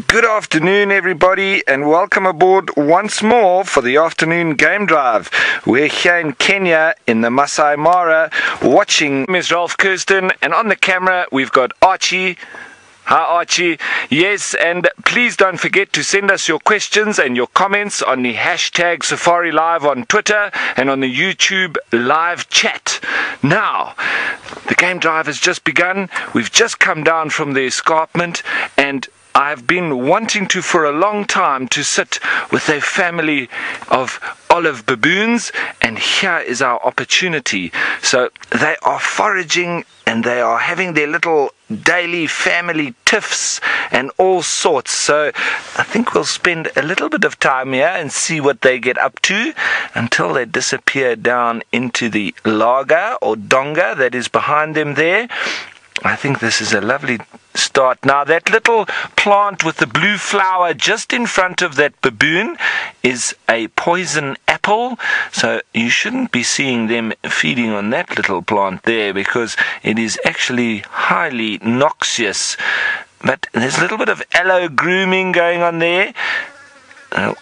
Good afternoon, everybody, and welcome aboard once more for the afternoon game drive. We're here in Kenya in the Masai Mara watching Ms. Ralph Kirsten, and on the camera we've got Archie. Hi Archie. Yes, and please don't forget to send us your questions and your comments on the hashtag Safari Live on Twitter and on the YouTube live chat. Now, the game drive has just begun. We've just come down from the escarpment, and I've been wanting to for a long time to sit with a family of olive baboons, and here is our opportunity. So they are foraging and they are having their little daily family tiffs and all sorts. So I think we'll spend a little bit of time here and see what they get up to until they disappear down into the lugga or donga that is behind them there. I think this is a lovely start. Now, that little plant with the blue flower just in front of that baboon is a poison apple, so you shouldn't be seeing them feeding on that little plant there because it is actually highly noxious. But there's a little bit of aloe grooming going on there.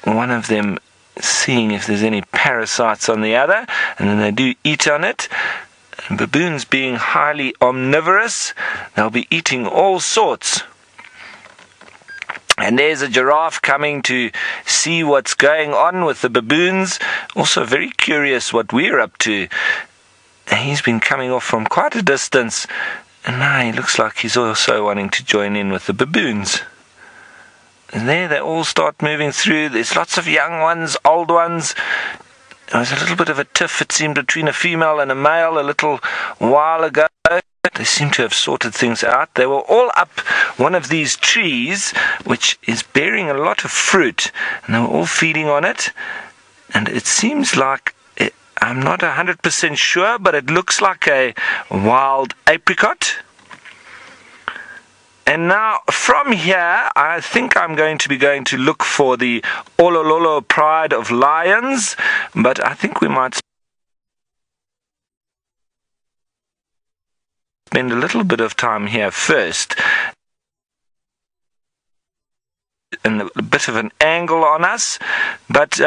One of them seeing if there's any parasites on the other, and then they do eat on it. And baboons being highly omnivorous, they'll be eating all sorts. And there's a giraffe coming to see what's going on with the baboons. Also very curious what we're up to. He's been coming off from quite a distance, and now he looks like he's also wanting to join in with the baboons. And there they all start moving through. There's lots of young ones, old ones. There was a little bit of a tiff, it seemed, between a female and a male a little while ago. They seem to have sorted things out. They were all up one of these trees, which is bearing a lot of fruit, and they were all feeding on it. And it seems like, I'm not 100% sure, but it looks like a wild apricot. And now, from here, I think I'm going to look for the Olololo Pride of Lions, but I think we might spend a little bit of time here first. And a bit of an angle on us, but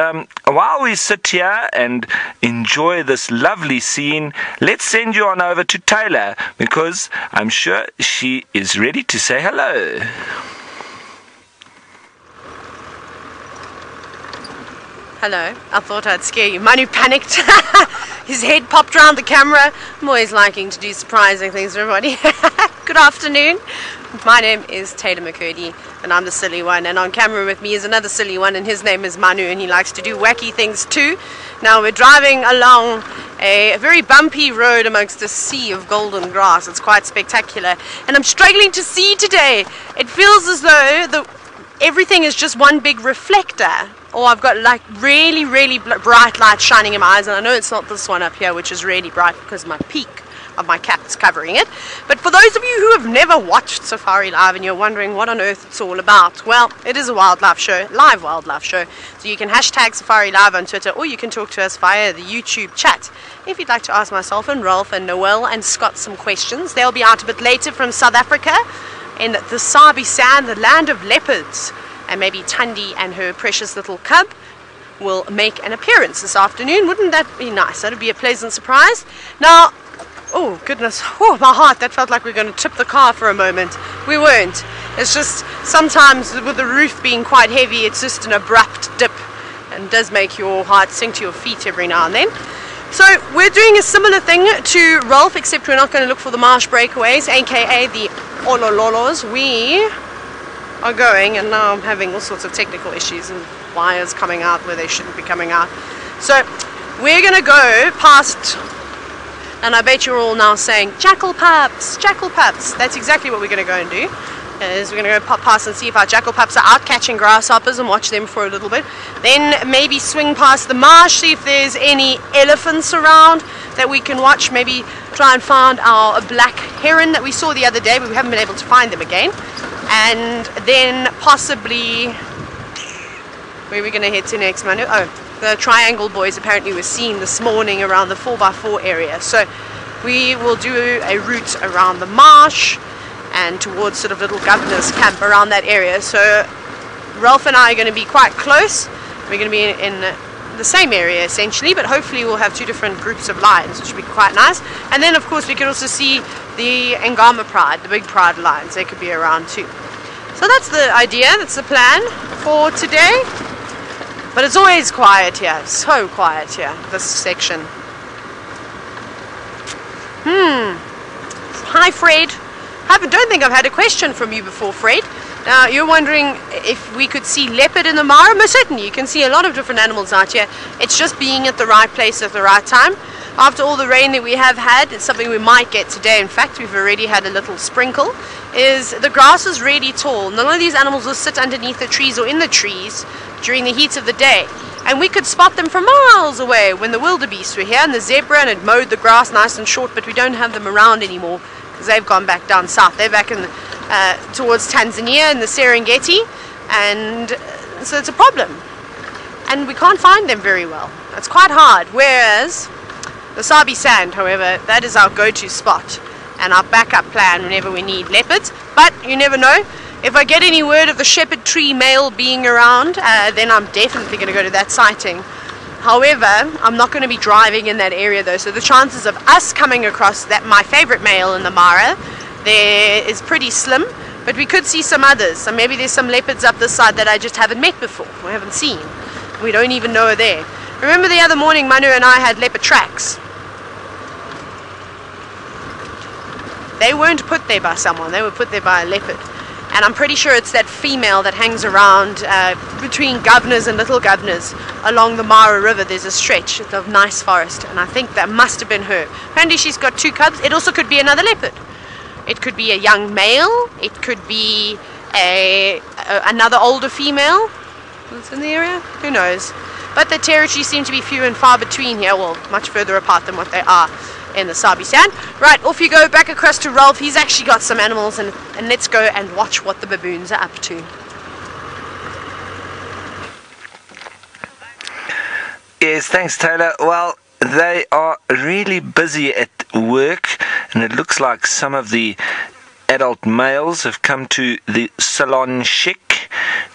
while we sit here and enjoy this lovely scene, let's send you on over to Taylor, because I'm sure she is ready to say hello. Hello, I thought I'd scare you. Manu panicked. His head popped around the camera. I'm always liking to do surprising things for everybody. Good afternoon. My name is Taylor McCurdy, and I'm the silly one. And on camera with me is another silly one, and his name is Manu, and he likes to do wacky things too. Now we're driving along a very bumpy road amongst a sea of golden grass. It's quite spectacular, and I'm struggling to see today. It feels as though everything is just one big reflector. Or I've got like really, really bright light shining in my eyes, and I know it's not this one up here, which is really bright because my peak of my cap is covering it. But for those of you who have never watched Safari Live and you're wondering what on earth it's all about, well, it is a wildlife show, live wildlife show. So you can hashtag Safari Live on Twitter, or you can talk to us via the YouTube chat. If you'd like to ask myself and Ralph and Noel and Scott some questions, they'll be out a bit later from South Africa in the Sabi sand, the land of leopards. And maybe Tundi and her precious little cub will make an appearance this afternoon. Wouldn't that be nice? That would be a pleasant surprise. Now, oh goodness, oh my heart, that felt like we were going to tip the car for a moment. We weren't. It's just sometimes with the roof being quite heavy, it's just an abrupt dip and does make your heart sink to your feet every now and then. So we're doing a similar thing to Ralph, except we're not going to look for the marsh breakaways, aka the Olololos. We are going, and now I'm having all sorts of technical issues and wires coming out where they shouldn't be coming out. So we're going to go past, and I bet you're all now saying, Jackal pups, Jackal pups. That's exactly what we're going to go and do. Is we're going to go past and see if our jackal pups are out catching grasshoppers and watch them for a little bit. Then maybe swing past the marsh, see if there's any elephants around that we can watch. Maybe try and find our black heron that we saw the other day, but we haven't been able to find them again. And then possibly, where are we going to head to next, Manu? Oh, the Triangle Boys apparently were seen this morning around the 4x4 area. So we will do a route around the marsh and towards sort of little governor's camp around that area. So Ralph and I are going to be quite close. We're going to be in the same area essentially, but hopefully we'll have two different groups of lions, which would be quite nice. And then of course we could also see the Angama pride, the big pride lions. They could be around too. So that's the idea, that's the plan for today. But it's always quiet here, so quiet here, this section. Hi Fred. I don't think I've had a question from you before, Fred. Now you're wondering if we could see leopard in the Mara. Most certainly, you can see a lot of different animals out here. It's just being at the right place at the right time. After all the rain that we have had, it's something we might get today. In fact, we've already had a little sprinkle. Is the grass is really tall. None of these animals will sit underneath the trees or in the trees during the heat of the day. And we could spot them from miles away when the wildebeest were here and the zebra, and it mowed the grass nice and short, but we don't have them around anymore because they've gone back down south. They're back in towards Tanzania and the Serengeti, and so it's a problem. And we can't find them very well. It's quite hard. Whereas the Sabi sand, however, that is our go-to spot and our backup plan whenever we need leopards. But you never know. If I get any word of the shepherd tree male being around, then I'm definitely going to go to that sighting. However, I'm not going to be driving in that area though, so the chances of us coming across that my favorite male in the Mara there is pretty slim, but we could see some others. So maybe there's some leopards up this side that I just haven't met before, we haven't seen. We don't even know are there. Remember the other morning Manu and I had leopard tracks. They weren't put there by someone, they were put there by a leopard. And I'm pretty sure it's that female that hangs around between Governors and Little Governors along the Mara River. There's a stretch of nice forest, and I think that must have been her. Apparently she's got 2 cubs. It also could be another leopard. It could be a young male. It could be another older female that's in the area. Who knows? But the territories seem to be few and far between here. Well, much further apart than what they are in the Sabi sand. Right, off you go back across to Ralph. He's actually got some animals, and let's go and watch what the baboons are up to. Yes, thanks Taylor. Well, they are really busy at work, and it looks like some of the adult males have come to the salon chic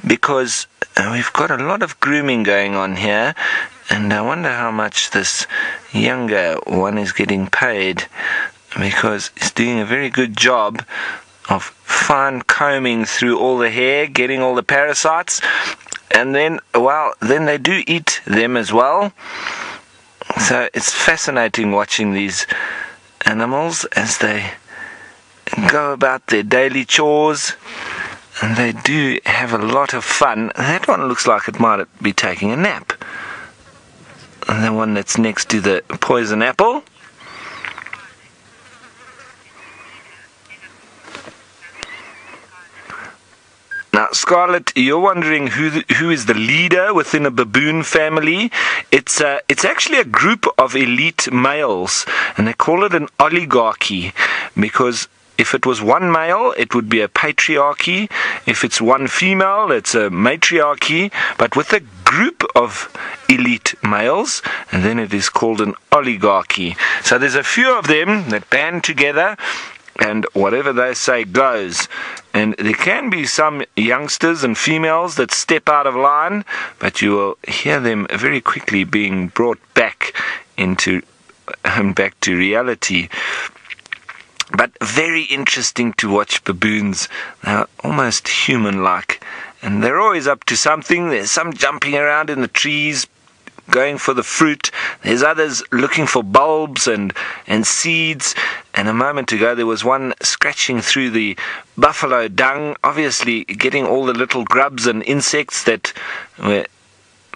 because we've got a lot of grooming going on here, and I wonder how much this younger one is getting paid, because he's doing a very good job of fine combing through all the hair, getting all the parasites, and then, well, then they do eat them as well. So it's fascinating watching these animals as they go about their daily chores, and they do have a lot of fun. That one looks like it might be taking a nap. And the one that's next to the poison apple. Now, Scarlett, you're wondering who is the leader within a baboon family. It's actually a group of elite males, and they call it an oligarchy, because if it was one male, it would be a patriarchy. If it's one female, it's a matriarchy. But with a group of elite males, and then it is called an oligarchy. So there's a few of them that band together, and whatever they say goes. And there can be some youngsters and females that step out of line, but you will hear them very quickly being brought back to reality. But very interesting to watch baboons. They're almost human-like, and they're always up to something. There's some jumping around in the trees, going for the fruit. There's others looking for bulbs and seeds. And a moment ago there was one scratching through the buffalo dung, obviously getting all the little grubs and insects that were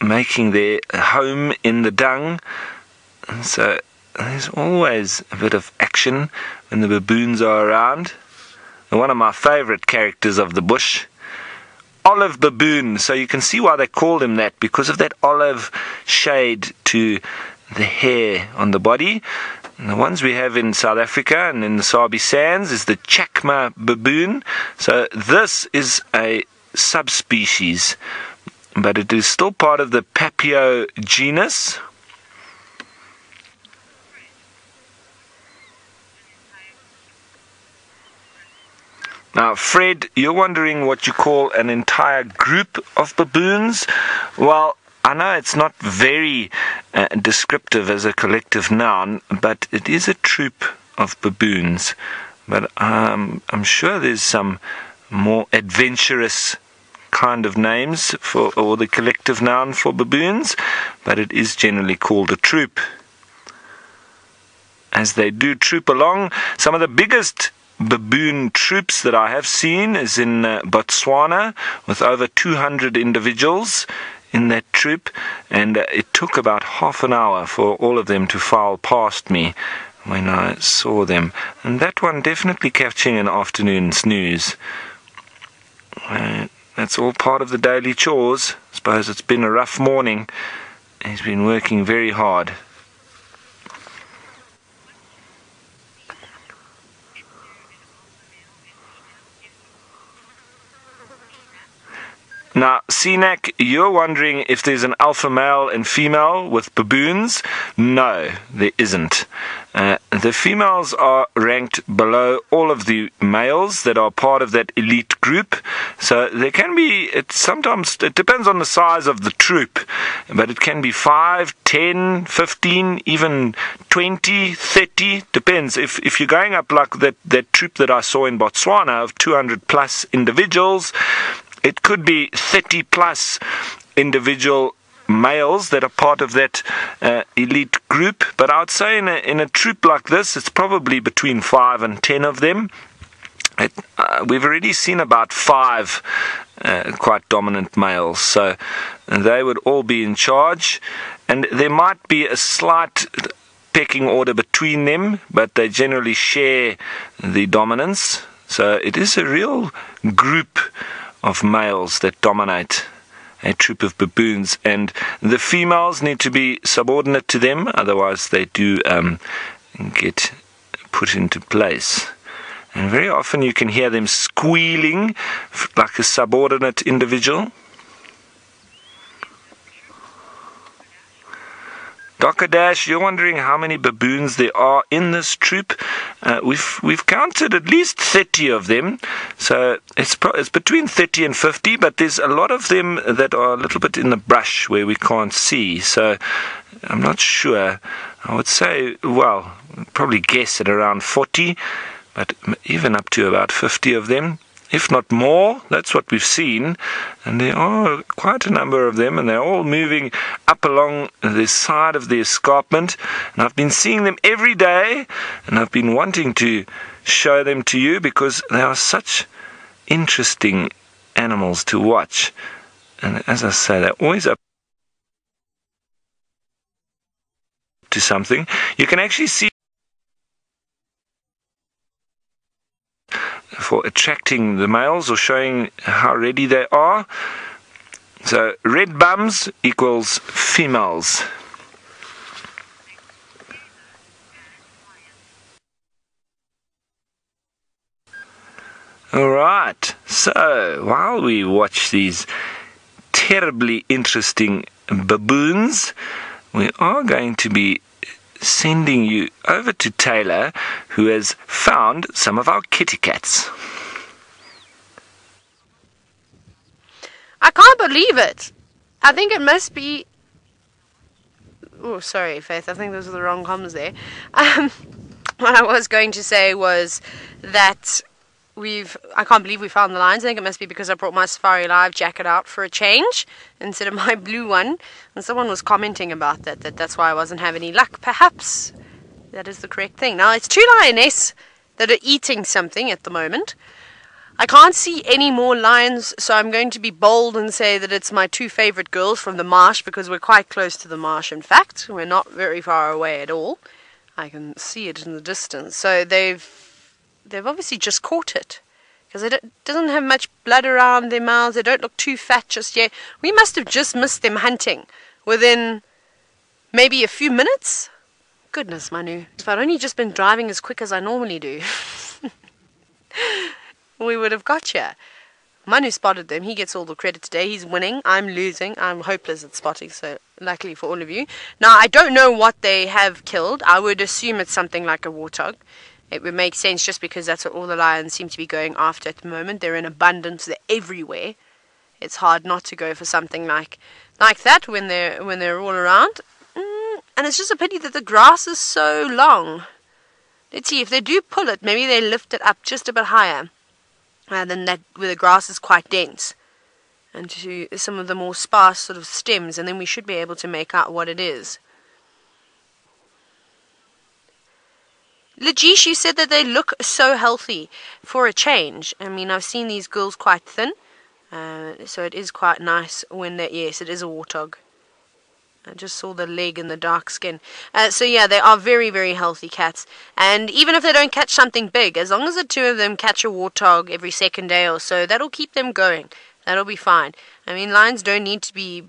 making their home in the dung. And so there's always a bit of action when the baboons are around. And one of my favourite characters of the bush, olive baboon. So you can see why they call him that, because of that olive shade to the hair on the body. And the ones we have in South Africa and in the Sabi sands is the Chakma baboon. So this is a subspecies, but it is still part of the Papio genus. Now, Fred, you're wondering what you call an entire group of baboons. Well, I know it's not very descriptive as a collective noun, but it is a troop of baboons. But I'm sure there's some more adventurous kind of names for, or the collective noun for baboons, but it is generally called a troop. As they do troop along, some of the biggest baboon troops that I have seen is in Botswana, with over 200 individuals in that troop, and it took about half an hour for all of them to file past me when I saw them, and that one definitely catching an afternoon snooze. That's all part of the daily chores. I suppose it's been a rough morning. He's been working very hard. Now, Sinak, you're wondering if there's an alpha male and female with baboons. No, there isn't. The females are ranked below all of the males that are part of that elite group. So there can be, sometimes it depends on the size of the troop, but it can be 5, 10, 15, even 20, 30, depends. If you're going up like that troop that I saw in Botswana of 200 plus individuals, it could be 30 plus individual males that are part of that elite group, but I would say in a troop like this, it's probably between 5 and 10 of them. We've already seen about 5 quite dominant males, so they would all be in charge, and there might be a slight pecking order between them, but they generally share the dominance. So it is a real group of males that dominate a troop of baboons, and the females need to be subordinate to them, otherwise they do get put into place. And very often you can hear them squealing like a subordinate individual. Dr. Dash, you're wondering how many baboons there are in this troop. We've counted at least 30 of them, so it's between 30 and 50, but there's a lot of them that are a little bit in the brush where we can't see, so I'm not sure. I would say, well, probably guess at around 40, but even up to about 50 of them, if not more. That's what we've seen, and there are quite a number of them, and they're all moving up along the side of the escarpment, and I've been seeing them every day, and I've been wanting to show them to you because they are such interesting animals to watch. And as I say, they're always up to something. You can actually see for attracting the males or showing how ready they are. So red bums equals females. Alright, so while we watch these terribly interesting baboons, we are going to be sending you over to Taylor, who has found some of our kitty cats. I can't believe it. I think it must be... Oh, sorry, Faith. I think those are the wrong commas there. What I was going to say was that I can't believe we found the lions. I think it must be because I brought my Safari Live jacket out for a change instead of my blue one. And someone was commenting about that's why I wasn't having any luck. Perhaps that is the correct thing. Now, it's 2 lioness that are eating something at the moment. I can't see any more lions, so I'm going to be bold and say that it's my 2 favorite girls from the marsh, because we're quite close to the marsh. In fact, we're not very far away at all. I can see it in the distance. So they've obviously just caught it, because it doesn't have much blood around their mouths. They don't look too fat just yet. We must have just missed them hunting within maybe a few minutes. Goodness, Manu. If I'd only just been driving as quick as I normally do, we would have got you. Manu spotted them. He gets all the credit today. He's winning. I'm losing. I'm hopeless at spotting, so luckily for all of you. Now, I don't know what they have killed. I would assume it's something like a warthog. It would make sense just because that's what all the lions seem to be going after at the moment. They're in abundance, they're everywhere. It's hard not to go for something like that when they're all around. And it's just a pity that the grass is so long. Let's see, if they do pull it, maybe they lift it up just a bit higher than that, where the grass is quite dense, and to some of the more sparse sort of stems, and then we should be able to make out what it is. Lajish, you said that they look so healthy for a change. I mean, I've seen these girls quite thin, so it is quite nice when they, yes, it is a warthog. I just saw the leg and the dark skin. So yeah, they are very, very healthy cats. And even if they don't catch something big, as long as the two of them catch a warthog every second day or so, that'll keep them going. That'll be fine. I mean, lions don't need to be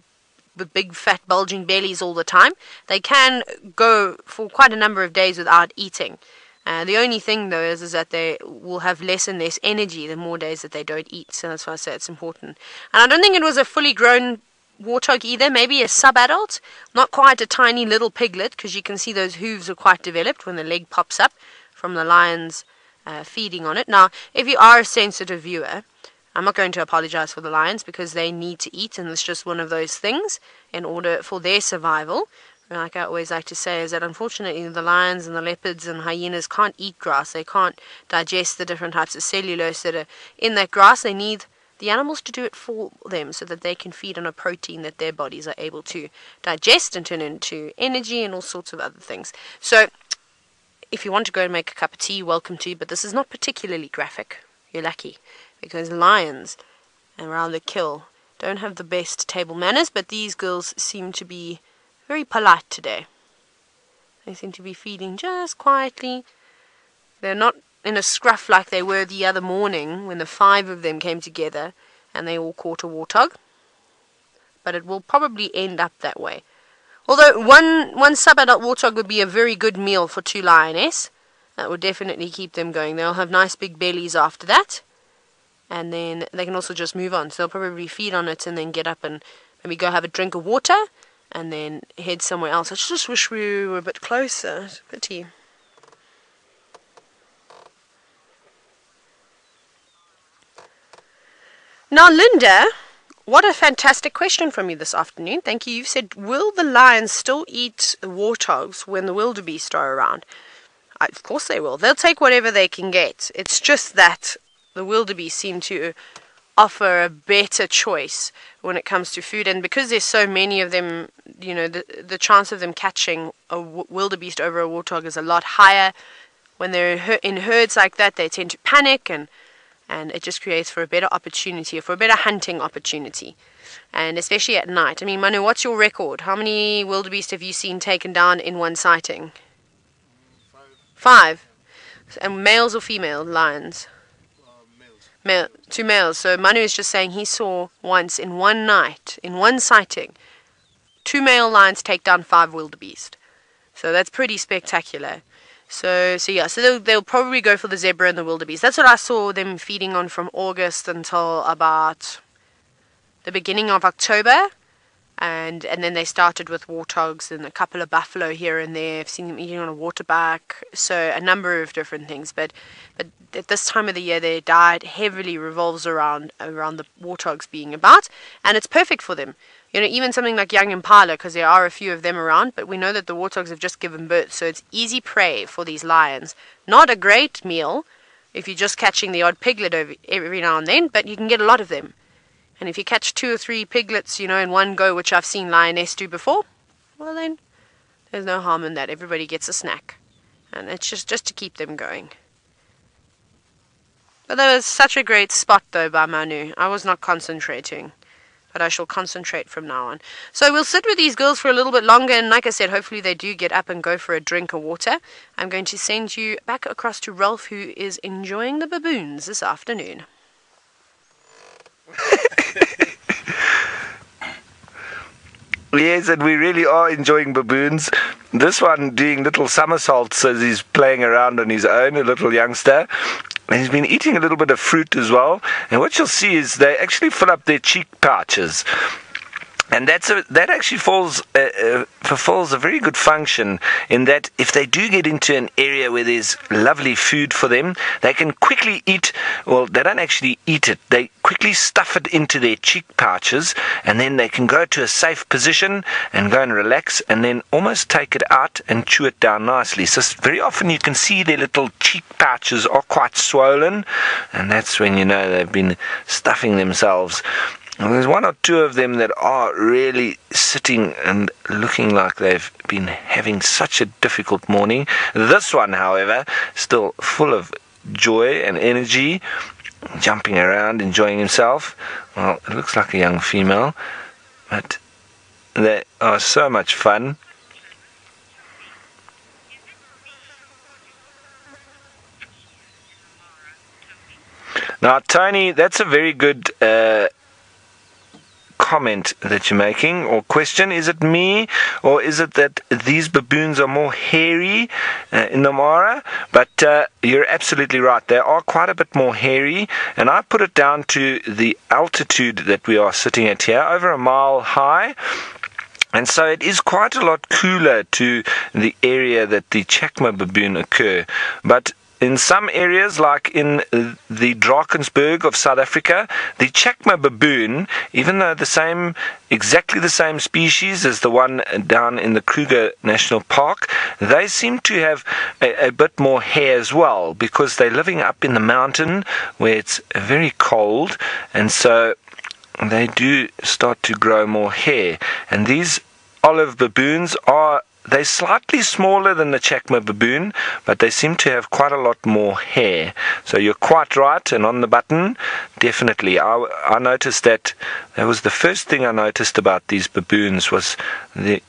with big, fat, bulging bellies all the time. They can go for quite a number of days without eating. The only thing, though, is that they will have less and less energy the more days that they don't eat. So that's why I say it's important. And I don't think it was a fully grown warthog either, maybe a sub-adult, not quite a tiny little piglet, because you can see those hooves are quite developed when the leg pops up from the lions feeding on it. Now, if you are a sensitive viewer, I'm not going to apologize for the lions because they need to eat, and it's just one of those things in order for their survival. Like I always like to say, is that unfortunately the lions and the leopards and hyenas can't eat grass. They can't digest the different types of cellulose that are in that grass. They need the animals to do it for them so that they can feed on a protein that their bodies are able to digest and turn into energy and all sorts of other things. So if you want to go and make a cup of tea, welcome to, but this is not particularly graphic. You're lucky, because lions around the kill don't have the best table manners, but these girls seem to be very polite today. They seem to be feeding just quietly. They're not in a scruff like they were the other morning when the 5 of them came together and they all caught a warthog. But it will probably end up that way. Although one sub-adult warthog would be a very good meal for 2 lioness. That would definitely keep them going. They'll have nice big bellies after that. And then they can also just move on. So they'll probably feed on it and then get up and maybe go have a drink of water and then head somewhere else. I just wish we were a bit closer. It's a pity. Now, Linda, what a fantastic question from you this afternoon. Thank you. You've said, will the lions still eat warthogs when the wildebeest are around? Of course they will. They'll take whatever they can get. It's just that the wildebeest seem to offer a better choice when it comes to food. And because there's so many of them, you know, the chance of them catching a wildebeest over a warthog is a lot higher. When they're in herds like that, they tend to panic, and it just creates for a better opportunity, for a better hunting opportunity. And especially at night. I mean, Manu, what's your record? How many wildebeest have you seen taken down in one sighting? 5. And males or female lions? Males. 2 males. So Manu is just saying he saw once in one night, in one sighting, 2 male lions take down 5 wildebeest. So that's pretty spectacular. So they'll probably go for the zebra and the wildebeest. That's what I saw them feeding on from August until about the beginning of October. And then they started with warthogs and a couple of buffalo here and there. I've seen them eating on a waterback. So a number of different things. But at this time of the year, their diet heavily revolves around the warthogs being about. And it's perfect for them. You know, even something like young impala, because there are a few of them around, but we know that the warthogs have just given birth, so it's easy prey for these lions. Not a great meal if you're just catching the odd piglet every now and then, but you can get a lot of them. And if you catch 2 or 3 piglets, you know, in one go, which I've seen Lioness do before, well then, there's no harm in that. Everybody gets a snack. And it's just to keep them going. But that was such a great spot, though, by Manu. I was not concentrating. But I shall concentrate from now on. So we'll sit with these girls for a little bit longer, and like I said, hopefully they do get up and go for a drink of water. I'm going to send you back across to Rolf, who is enjoying the baboons this afternoon. Yes, and we really are enjoying baboons. This one doing little somersaults as he's playing around on his own, a little youngster. And he's been eating a little bit of fruit as well. And what you'll see is they actually fill up their cheek pouches. And that actually fulfills a very good function in that if they do get into an area where there's lovely food for them, they can quickly eat. Well, they don't actually eat it. They quickly stuff it into their cheek pouches, and then they can go to a safe position and go and relax, and then almost take it out and chew it down nicely. So very often you can see their little cheek pouches are quite swollen, and that's when you know they've been stuffing themselves. Well, there's one or two of them that are really sitting and looking like they've been having such a difficult morning. This one, however, still full of joy and energy, jumping around, enjoying himself. Well, it looks like a young female, but they are so much fun. Now, Tony, that's a very good comment that you're making, or question. Is it me, or is it that these baboons are more hairy in the Mara? But you're absolutely right, they are quite a bit more hairy, and I put it down to the altitude that we are sitting at here, over a mile high. And so it is quite a lot cooler to the area that the Chakma baboon occur. But in some areas, like in the Drakensberg of South Africa, the Chakma baboon, even though exactly the same species as the one down in the Kruger National Park, they seem to have a bit more hair as well, because they're living up in the mountain where it's very cold, and so they do start to grow more hair. And these olive baboons they're slightly smaller than the Chakma baboon, but they seem to have quite a lot more hair. So you're quite right, and on the button, definitely. I noticed that was the first thing I noticed about these baboons, was the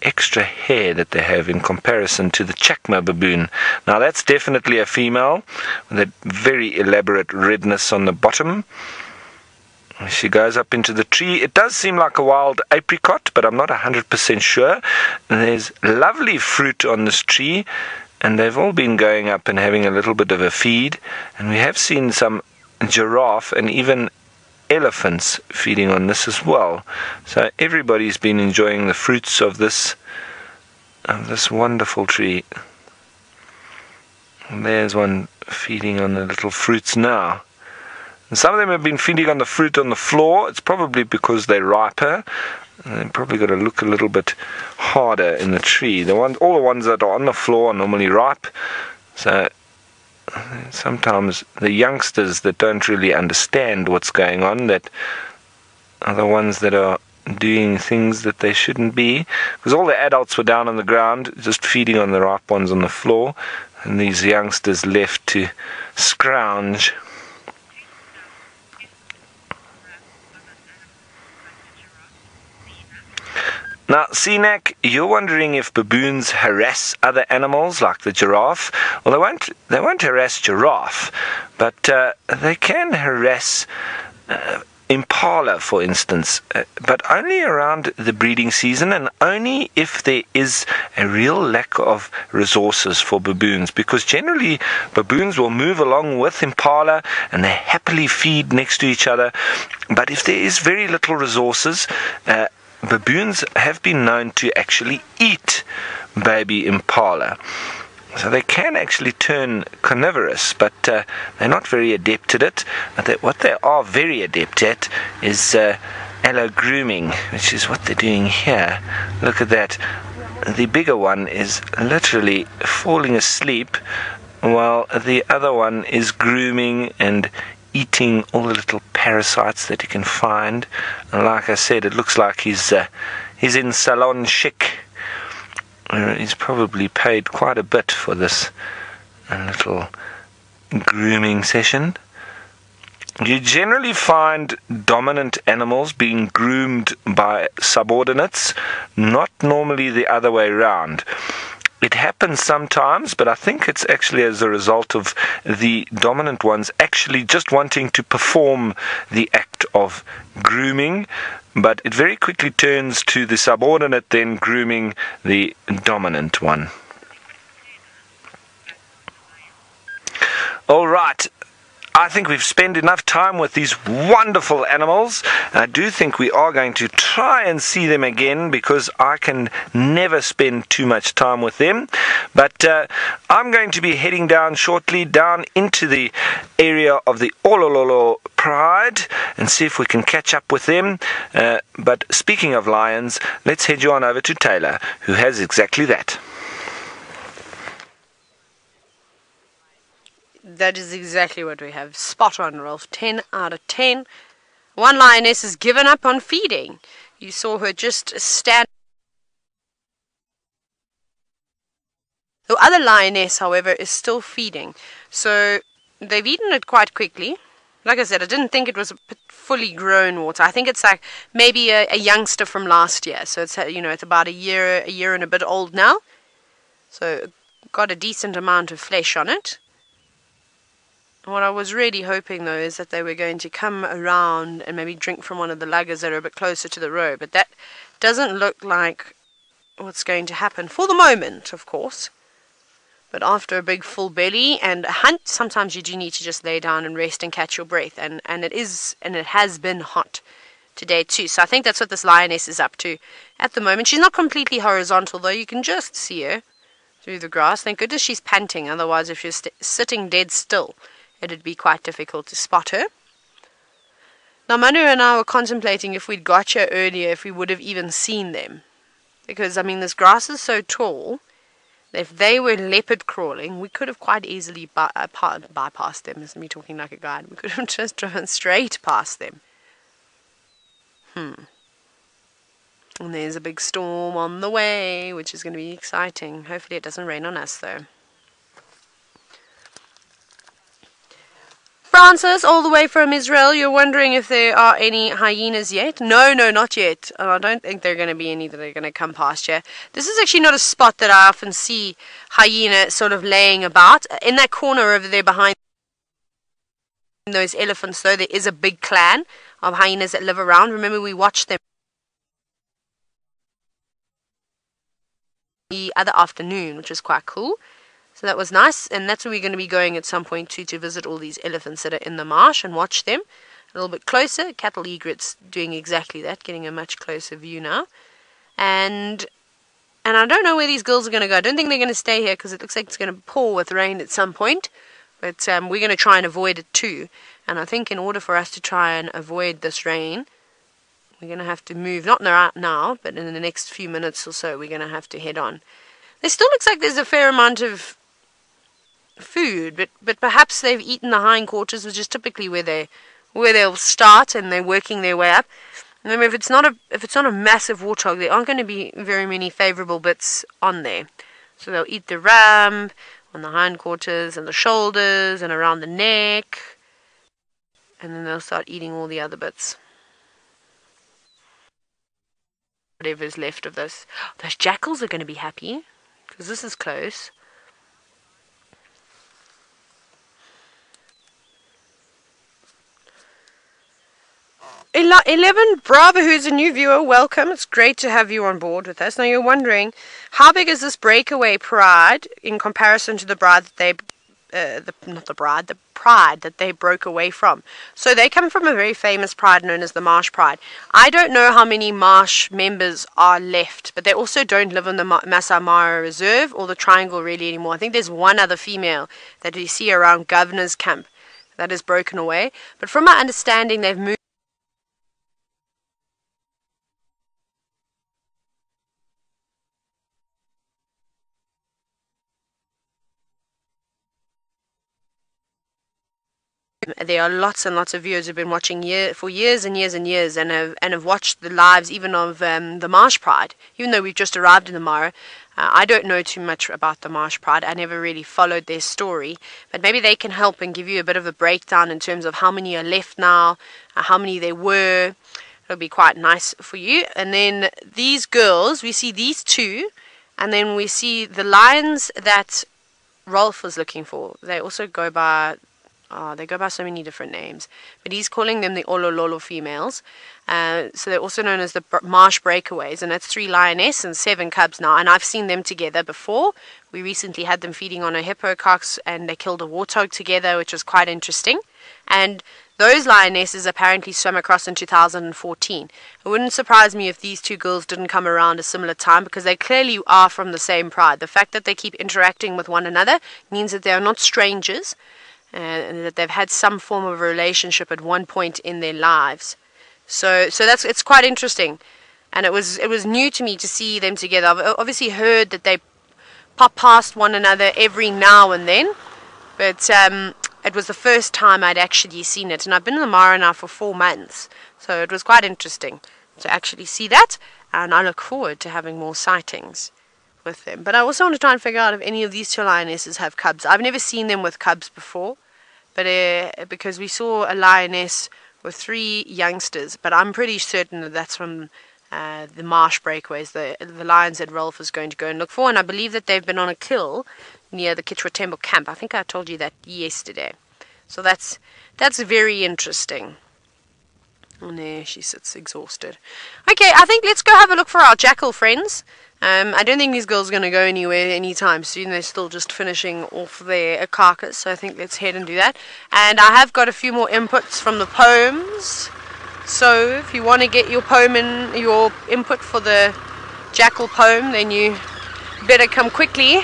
extra hair that they have in comparison to the Chakma baboon. Now that's definitely a female, with that very elaborate redness on the bottom. She goes up into the tree. It does seem like a wild apricot, but I'm not 100% sure. There's lovely fruit on this tree, and they've all been going up and having a little bit of a feed. And we have seen some giraffe and even elephants feeding on this as well. So everybody's been enjoying the fruits of this wonderful tree. And there's one feeding on the little fruits now. And some of them have been feeding on the fruit on the floor. It's probably because they're riper. They've probably got to look a little bit harder in the tree. All the ones that are on the floor are normally ripe. So sometimes the youngsters that don't really understand what's going on, that are the ones that are doing things that they shouldn't be. Because all the adults were down on the ground, just feeding on the ripe ones on the floor. And these youngsters left to scrounge. Now, Sinak, you're wondering if baboons harass other animals like the giraffe. Well, they won't harass giraffe, but they can harass impala, for instance, but only around the breeding season, and only if there is a real lack of resources for baboons, because generally baboons will move along with impala and they happily feed next to each other. But if there is very little resources, baboons have been known to actually eat baby impala. So they can actually turn carnivorous, but they're not very adept at it. What they are very adept at is allo grooming, which is what they're doing here. Look at that. The bigger one is literally falling asleep, while the other one is grooming and eating all the little parasites that he can find. And like I said, it looks like he's in salon chic. He's probably paid quite a bit for this little grooming session. You generally find dominant animals being groomed by subordinates, not normally the other way around. It happens sometimes, but I think it's actually as a result of the dominant ones actually just wanting to perform the act of grooming, but it very quickly turns to the subordinate then grooming the dominant one. All right. I think we've spent enough time with these wonderful animals. I do think we are going to try and see them again because I can never spend too much time with them. But I'm going to be heading down shortly, down into the area of the Olololo Pride and see if we can catch up with them. But speaking of lions, let's head you on over to Taylor, who has exactly that. That is exactly what we have. Spot on, Rolf. 10 out of 10. One lioness has given up on feeding. You saw her just stand. The other lioness, however, is still feeding. So they've eaten it quite quickly. Like I said, I didn't think it was a fully grown water. I think it's like maybe a youngster from last year. So it's, you know, it's about a year and a bit old now. So got a decent amount of flesh on it. What I was really hoping, though, is that they were going to come around and maybe drink from one of the luggas that are a bit closer to the road. But that doesn't look like what's going to happen for the moment, of course. But after a big full belly and a hunt, sometimes you do need to just lay down and rest and catch your breath. And it has been hot today too. So I think that's what this lioness is up to at the moment. She's not completely horizontal, though. You can just see her through the grass. Thank goodness she's panting. Otherwise, if she's sitting dead still, it'd be quite difficult to spot her. Now, Manu and I were contemplating if we'd got here earlier, if we would have even seen them. Because, I mean, this grass is so tall that if they were leopard crawling, we could have quite easily bypassed them. Isn't me talking like a guide? We could have just driven straight past them. And there's a big storm on the way, which is going to be exciting. Hopefully it doesn't rain on us, though. Francis, all the way from Israel, you're wondering if there are any hyenas yet? No, not yet. And I don't think there are going to be any that are going to come past here. This is actually not a spot that I often see hyena sort of laying about. In that corner over there behind those elephants, though, there is a big clan of hyenas that live around. Remember, we watched them the other afternoon, which was quite cool. So that was nice, and that's where we're going to be going at some point too, to visit all these elephants that are in the marsh and watch them a little bit closer. Cattle egret's doing exactly that, getting a much closer view now. And I don't know where these girls are going to go. I don't think they're going to stay here because it looks like it's going to pour with rain at some point. But we're going to try and avoid it too. And I think in order for us to try and avoid this rain, we're going to have to move, not right now, but in the next few minutes or so, we're going to have to head on. There still looks like there's a fair amount of food, but perhaps they've eaten the hindquarters, which is typically where they'll start, and they're working their way up. Remember, if it's not a massive warthog, there aren't going to be very many favorable bits on there. So they'll eat the rump on the hindquarters and the shoulders and around the neck, and then they'll start eating all the other bits. Whatever's left of this. Those jackals are going to be happy because this is close. 11 Bravo, who's a new viewer, welcome. It's great to have you on board with us. Now you're wondering, how big is this breakaway pride in comparison to the bride that they, the pride that they broke away from? So they come from a very famous pride known as the Marsh Pride. I don't know how many Marsh members are left, but they also don't live in the Masai Mara Reserve or the Triangle really anymore. I think there's one other female that you see around Governor's Camp that is broken away. But from my understanding, they've moved. There are lots and lots of viewers who've been watching for years and years and years and have watched the lives even of the Marsh Pride. Even though we've just arrived in the Mara, I don't know too much about the Marsh Pride. I never really followed their story, but maybe they can help and give you a bit of a breakdown in terms of how many are left now, how many there were. It'll be quite nice for you. And then these girls, we see these two, and then we see the lions that Rolf was looking for. They also go by they go by so many different names, but he's calling them the Olololo females. So they're also known as the Marsh Breakaways, and that's 3 lioness and 7 cubs now. And I've seen them together before. We recently had them feeding on a hippocax, and they killed a warthog together, which was quite interesting. And those lionesses apparently swam across in 2014. It wouldn't surprise me if these two girls didn't come around a similar time, because they clearly are from the same pride. The fact that they keep interacting with one another means that they are not strangers, and that they've had some form of a relationship at one point in their lives. So it's quite interesting, and it was new to me to see them together. I've obviously heard that they pop past one another every now and then, but it was the first time I'd actually seen it, and I've been in the Mara now for 4 months, so it was quite interesting to actually see that, and I look forward to having more sightings with them. But I also want to try and figure out if any of these two lionesses have cubs. I've never seen them with cubs before, but because we saw a lioness with 3 youngsters, but I'm pretty certain that that's from the marsh breakaways, the lions that Rolf is going to go and look for, and I believe that they've been on a kill near the Chitwa Temple camp. I think I told you that yesterday. So that's very interesting. And there she sits exhausted. Okay, I think let's go have a look for our jackal friends. I don't think these girls are going to go anywhere anytime soon. They're still just finishing off their carcass, so I think let's head and do that. And I have got a few more inputs from the poems. So if you want to get your your input for the jackal poem, then you better come quickly.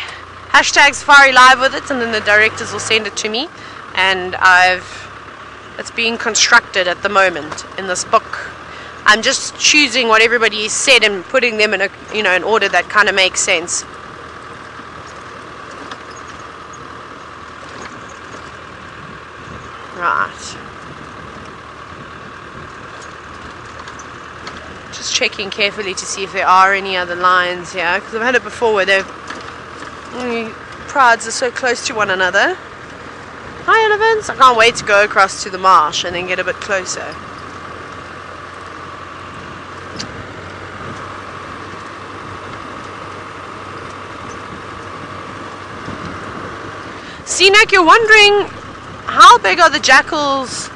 Hashtag Safari Live with it, and then the directors will send it to me. And it's being constructed at the moment in this book. I'm just choosing what everybody said and putting them in an order that kind of makes sense. Right. Just checking carefully to see if there are any other lions here, because I've had it before where prides are so close to one another. Hi elephants! I can't wait to go across to the marsh and then get a bit closer. Sinek, you're wondering how big are the jackals'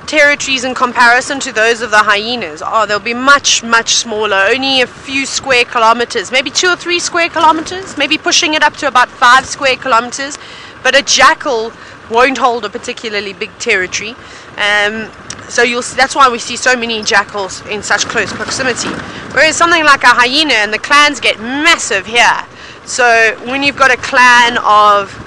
territories in comparison to those of the hyenas? Oh, they'll be much, much smaller, only a few square kilometers, maybe 2 or 3 square kilometers, maybe pushing it up to about 5 square kilometers. But a jackal won't hold a particularly big territory, so you'll see, that's why we see so many jackals in such close proximity. Whereas something like a hyena, and the clans get massive here. So when you've got a clan of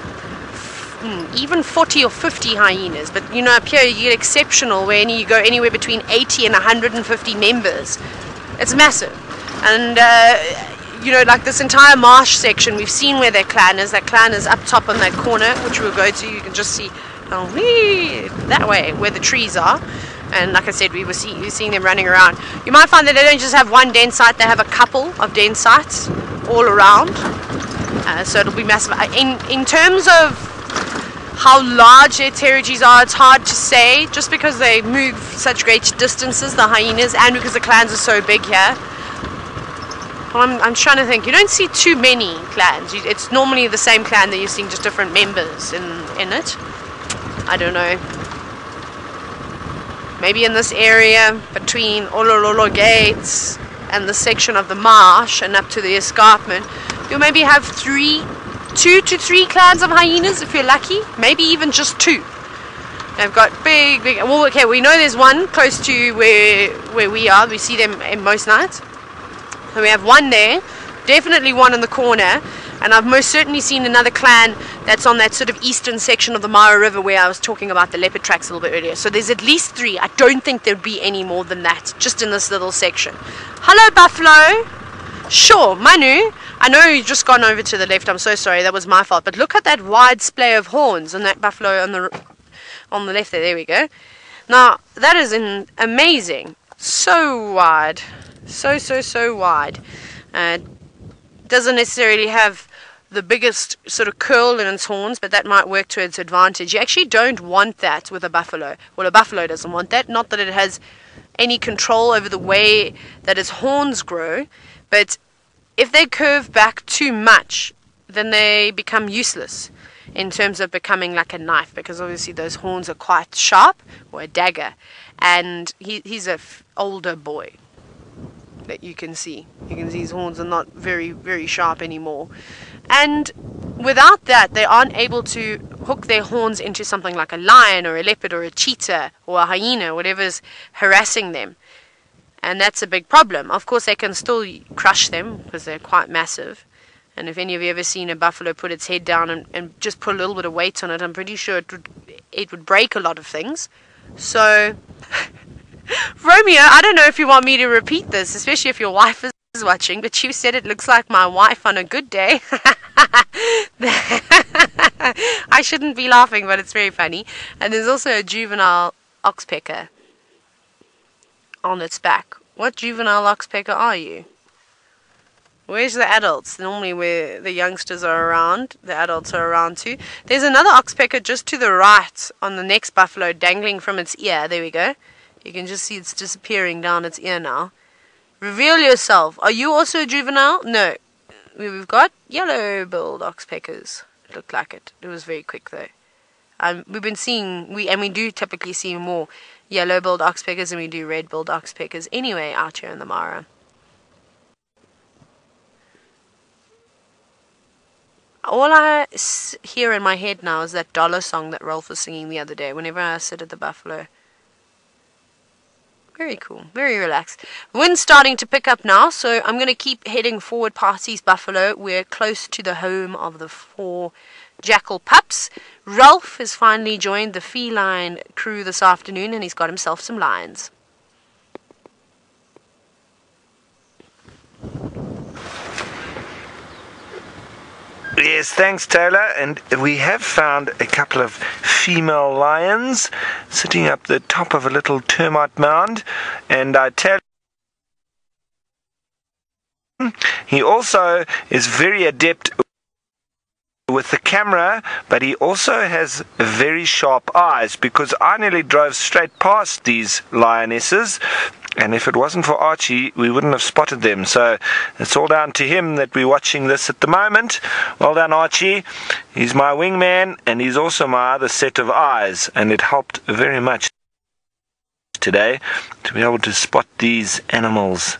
even 40 or 50 hyenas, but up here you get exceptional where you go anywhere between 80 and 150 members. It's massive. And like this entire marsh section, we've seen where their clan is. That clan is up top on that corner, which we'll go to. You can just see that way where the trees are. And like I said, you're seeing them running around. You might find that they don't just have one den site, they have a couple of den sites all around. So it'll be massive. In terms of how large their territories are, it's hard to say, just because they move such great distances, the hyenas, and because the clans are so big here. Well, I'm trying to think. You don't see too many clans. It's normally the same clan that you're seeing, just different members in it. I don't know. Maybe in this area between Olololo Gates and the section of the marsh and up to the escarpment, you'll maybe have 2 to 3 clans of hyenas if you're lucky. Maybe even just 2. They've got big. Well, okay, we know there's one close to where we are. We see them in most nights. So we have one there, definitely one in the corner, and I've most certainly seen another clan that's on that sort of eastern section of the Mara River where I was talking about the leopard tracks a little bit earlier. So there's at least 3. I don't think there'd be any more than that, just in this little section. Hello, buffalo. Sure, Manu. I know you've just gone over to the left. I'm so sorry, that was my fault. But look at that wide splay of horns and that buffalo on the left there. There we go. Now, that is amazing. So wide. So wide. Doesn't necessarily have the biggest sort of curl in its horns, but that might work to its advantage. You actually don't want that with a buffalo. Well, a buffalo doesn't want that. Not that it has any control over the way that its horns grow, but if they curve back too much, then they become useless in terms of becoming like a knife, because obviously those horns are quite sharp, or a dagger. And he's an older boy that you can see. You can see his horns are not very, very sharp anymore. And without that, they aren't able to hook their horns into something like a lion or a leopard or a cheetah or a hyena, whatever's harassing them. And that's a big problem. Of course, they can still crush them because they're quite massive. And if any of you ever seen a buffalo put its head down and just put a little bit of weight on it, I'm pretty sure it would break a lot of things. So, Romeo, I don't know if you want me to repeat this, especially if your wife is watching, but you said it looks like my wife on a good day. I shouldn't be laughing, but it's very funny. And there's also a juvenile oxpecker on its back. What juvenile oxpecker are you? Where's the adults? Normally where the youngsters are around, the adults are around too. There's another oxpecker just to the right on the next buffalo, dangling from its ear. There we go. You can just see it's disappearing down its ear now. Reveal yourself. Are you also a juvenile? No. We've got yellow-billed oxpeckers. It looked like it. It was very quick though. We've been seeing, we do typically see more yellow-billed oxpeckers than we do red-billed oxpeckers anyway out here in the Mara. All I hear in my head now is that dollar song that Rolf was singing the other day whenever I sit at the buffalo. Very cool, very relaxed. Wind's starting to pick up now, so I'm going to keep heading forward past these buffalo. We're close to the home of the 4 Jackal pups. Rolf has finally joined the feline crew this afternoon, and he's got himself some lions. Yes, thanks Taylor, and we have found a couple of female lions sitting up the top of a little termite mound, and I tell you, he also is very adept with the camera, but he also has very sharp eyes, because I nearly drove straight past these lionesses, and if it wasn't for Archie, we wouldn't have spotted them. So it's all down to him that we're watching this at the moment. Well done, Archie. He's my wingman, and he's also my other set of eyes, and it helped very much today to be able to spot these animals.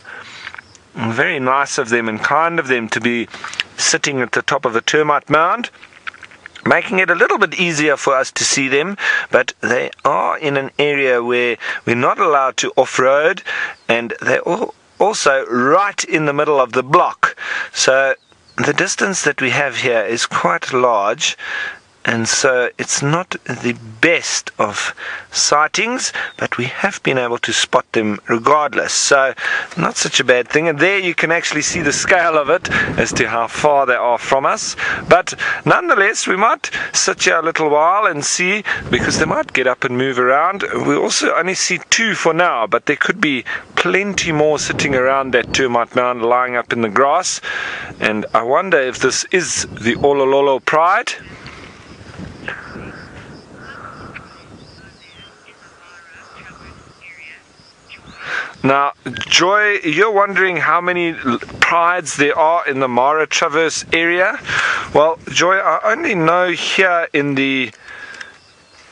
Very nice of them and kind of them to be sitting at the top of a termite mound, making it a little bit easier for us to see them, but they are in an area where we're not allowed to off-road, and they're also right in the middle of the block. So the distance that we have here is quite large, and so it's not the best of sightings, but we have been able to spot them regardless, so not such a bad thing. And there you can actually see the scale of it as to how far they are from us, but nonetheless we might sit here a little while and see, because they might get up and move around. We also only see 2 for now, but there could be plenty more sitting around that termite mound lying up in the grass, and I wonder if this is the Olololo pride. Now, Joy, you're wondering how many prides there are in the Mara Traverse area. Well, Joy, I only know here in the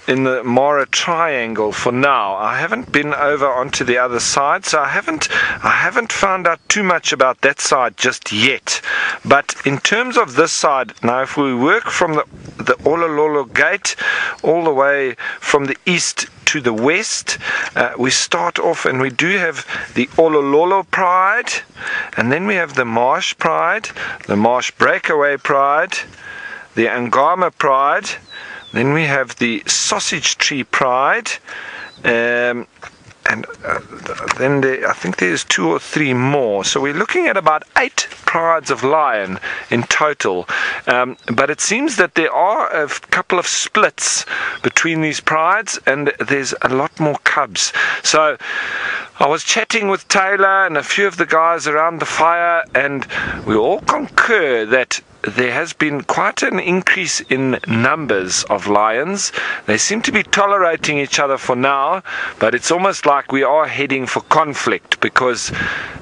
Mara Triangle for now. I haven't been over onto the other side, so I haven't found out too much about that side just yet. But in terms of this side, now if we work from the Olololo gate all the way from the east to the west, we start off and we do have the Olololo pride, and then we have the Marsh pride, the Marsh breakaway pride, the Angama pride, then we have the Sausage Tree pride, and then I think there's 2 or 3 more. So we're looking at about 8 prides of lion in total. But it seems that there are a couple of splits between these prides, and there's a lot more cubs. So I was chatting with Taylor and a few of the guys around the fire, and we all concur that there has been quite an increase in numbers of lions. They seem to be tolerating each other for now, but it's almost like we are heading for conflict, because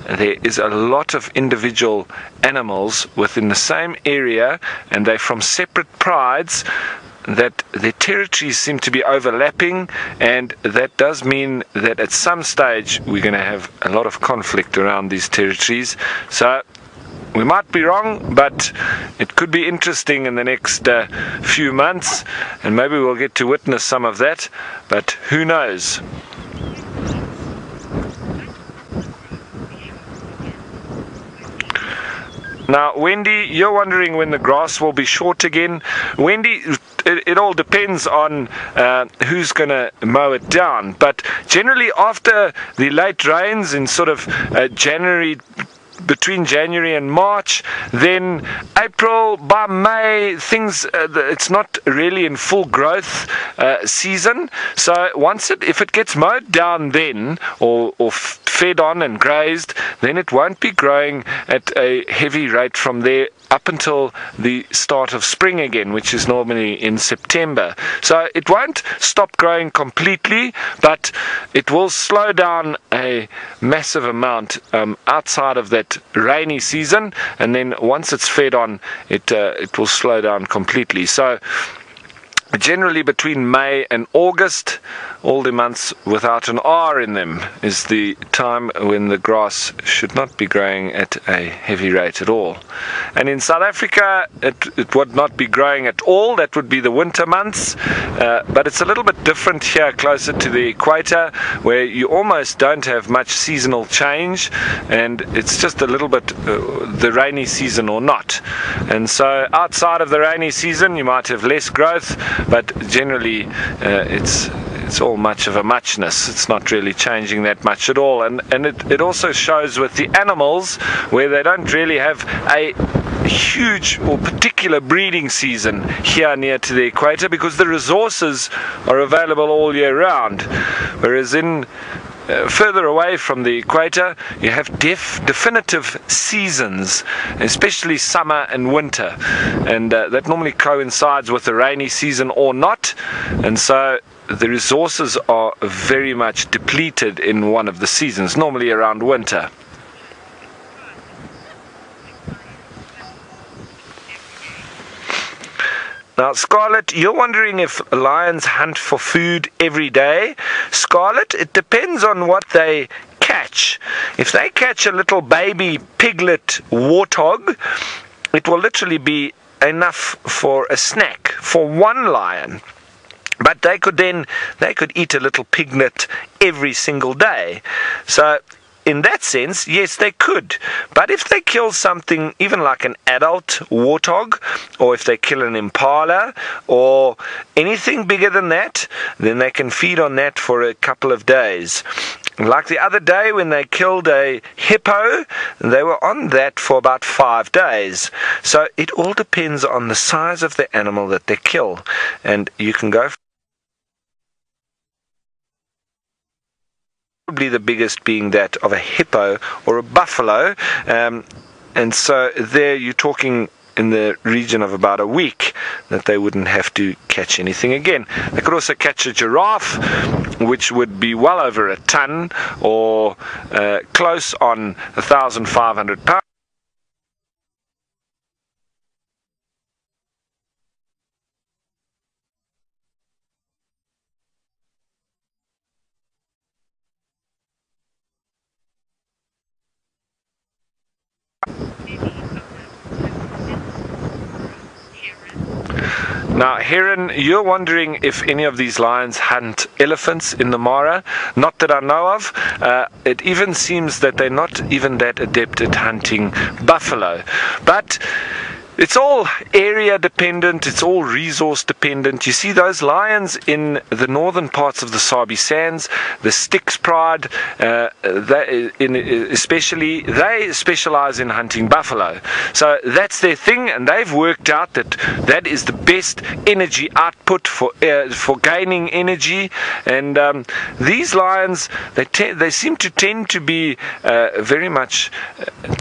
there is a lot of individual animals within the same area, and they're from separate prides, that their territories seem to be overlapping, and that does mean that at some stage we're going to have a lot of conflict around these territories. So We might be wrong, but it could be interesting in the next few months, and maybe we'll get to witness some of that, but who knows. Now, Wendy, you're wondering when the grass will be short again. Wendy, it all depends on who's going to mow it down. But generally after the late rains in sort of January, between January and March, then April, by May, things, it's not really in full growth season. So if it gets mowed down then, or fed on and grazed, then it won't be growing at a heavy rate from there up until the start of spring again, which is normally in September. So it won't stop growing completely, but it will slow down a massive amount outside of that rainy season, and then once it's fed on, it will slow down completely. So generally between May and August, all the months without an R in them, is the time when the grass should not be growing at a heavy rate at all. And in South Africa, it would not be growing at all. That would be the winter months. But it's a little bit different here closer to the equator, where you almost don't have much seasonal change, and it's just a little bit the rainy season or not. And so outside of the rainy season, you might have less growth, but generally it's all much of a muchness. It's not really changing that much at all. And it also shows with the animals, where they don't really have a huge or particular breeding season here near to the equator, because the resources are available all year round, whereas in further away from the equator, you have definitive seasons, especially summer and winter, and that normally coincides with the rainy season or not, and so the resources are very much depleted in one of the seasons, normally around winter. Now, Scarlett, you're wondering if lions hunt for food every day. Scarlett, it depends on what they catch. If they catch a little baby piglet warthog, it will literally be enough for a snack for one lion. But they could eat a little piglet every single day. So in that sense, yes, they could. But if they kill something, even like an adult warthog, or if they kill an impala, or anything bigger than that, then they can feed on that for a couple of days. Like the other day when they killed a hippo, they were on that for about 5 days. So it all depends on the size of the animal that they kill. And you can go probably the biggest being that of a hippo or a buffalo, and so there you're talking in the region of about a week that they wouldn't have to catch anything again. They could also catch a giraffe, which would be well over a ton, or close on 1,500 pounds. Now, Heron, you're wondering if any of these lions hunt elephants in the Mara. Not that I know of. It even seems that they're not even that adept at hunting buffalo. But it's all area dependent, it's all resource dependent. You see those lions in the northern parts of the Sabi sands, the Styx Pride, especially, they specialize in hunting buffalo. So that's their thing, and they've worked out that that is the best energy output for gaining energy. And these lions, they seem to tend to be very much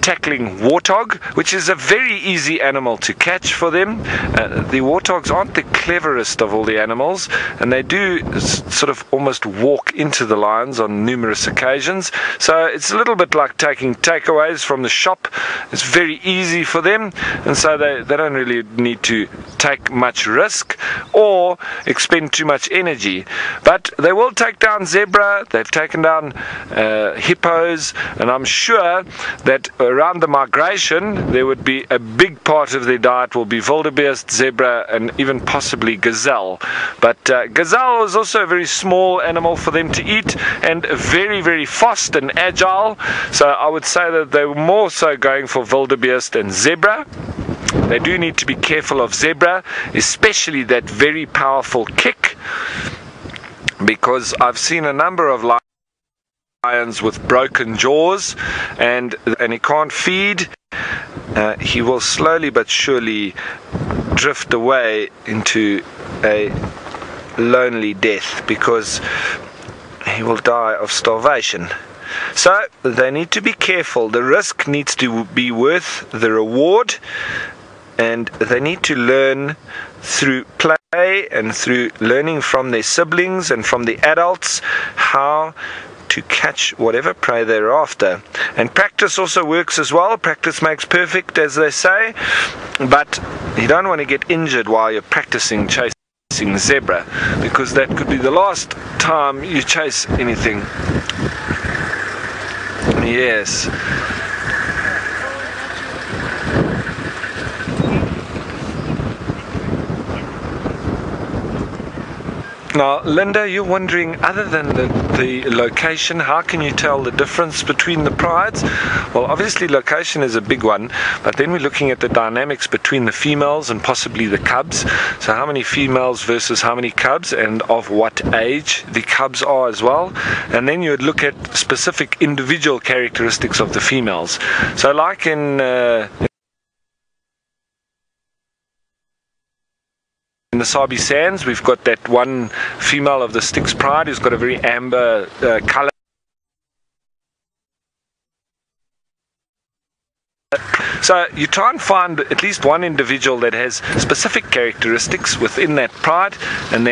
tackling warthog, which is a very easy animal animal to catch for them. The warthogs aren't the cleverest of all the animals, and they do sort of almost walk into the lions on numerous occasions. So it's a little bit like taking takeaways from the shop. It's very easy for them, and so they don't really need to take much risk or expend too much energy. But they will take down zebra, they've taken down hippos, and I'm sure that around the migration there would be a big part of their diet will be wildebeest, zebra, and even possibly gazelle. But gazelle is also a very small animal for them to eat, and very, very fast and agile. So I would say that they were more so going for wildebeest and zebra. They do need to be careful of zebra, especially that very powerful kick, because I've seen a number of lions with broken jaws, and he can't feed. He will slowly but surely drift away into a lonely death because he will die of starvation. So they need to be careful. The risk needs to be worth the reward, and they need to learn through play and through learning from their siblings and from the adults how to catch whatever prey they're after. And practice also works as well. Practice makes perfect, as they say, but you don't want to get injured while you're practicing chasing zebra, because that could be the last time you chase anything. Yes. Now, Linda, you're wondering, other than the location, how can you tell the difference between the prides? Well, obviously location is a big one, but then we're looking at the dynamics between the females and possibly the cubs. So how many females versus how many cubs, and of what age the cubs are as well. And then you would look at specific individual characteristics of the females. So like in the Sabi sands, we've got that one female of the Styx pride who's got a very amber color. So you try and find at least one individual that has specific characteristics within that pride, and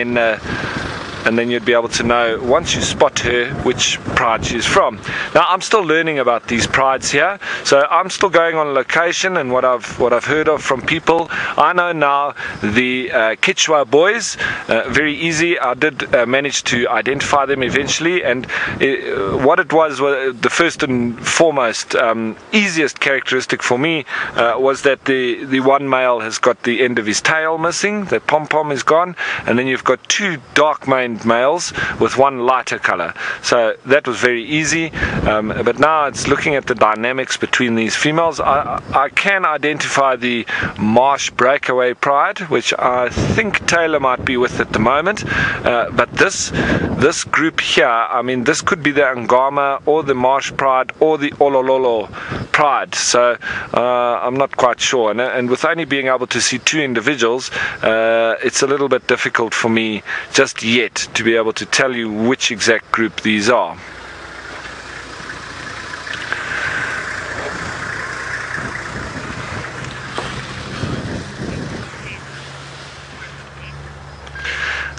then you'd be able to know, once you spot her, which pride she's from. Now, I'm still learning about these prides here, so I'm still going on location and what I've heard of from people. I know now the Chitwa boys, very easy. I did manage to identify them eventually, and what it was the first and foremost easiest characteristic for me was that the one male has got the end of his tail missing, the pom-pom is gone, and then you've got two dark-maned males with one lighter color. So that was very easy, but now it's looking at the dynamics between these females. I can identify the marsh breakaway pride, which I think Taylor might be with at the moment, but this group here, I mean, this could be the Angama or the marsh pride or the Olololo pride, so I'm not quite sure, and with only being able to see two individuals, it's a little bit difficult for me just yet to be able to tell you which exact group these are.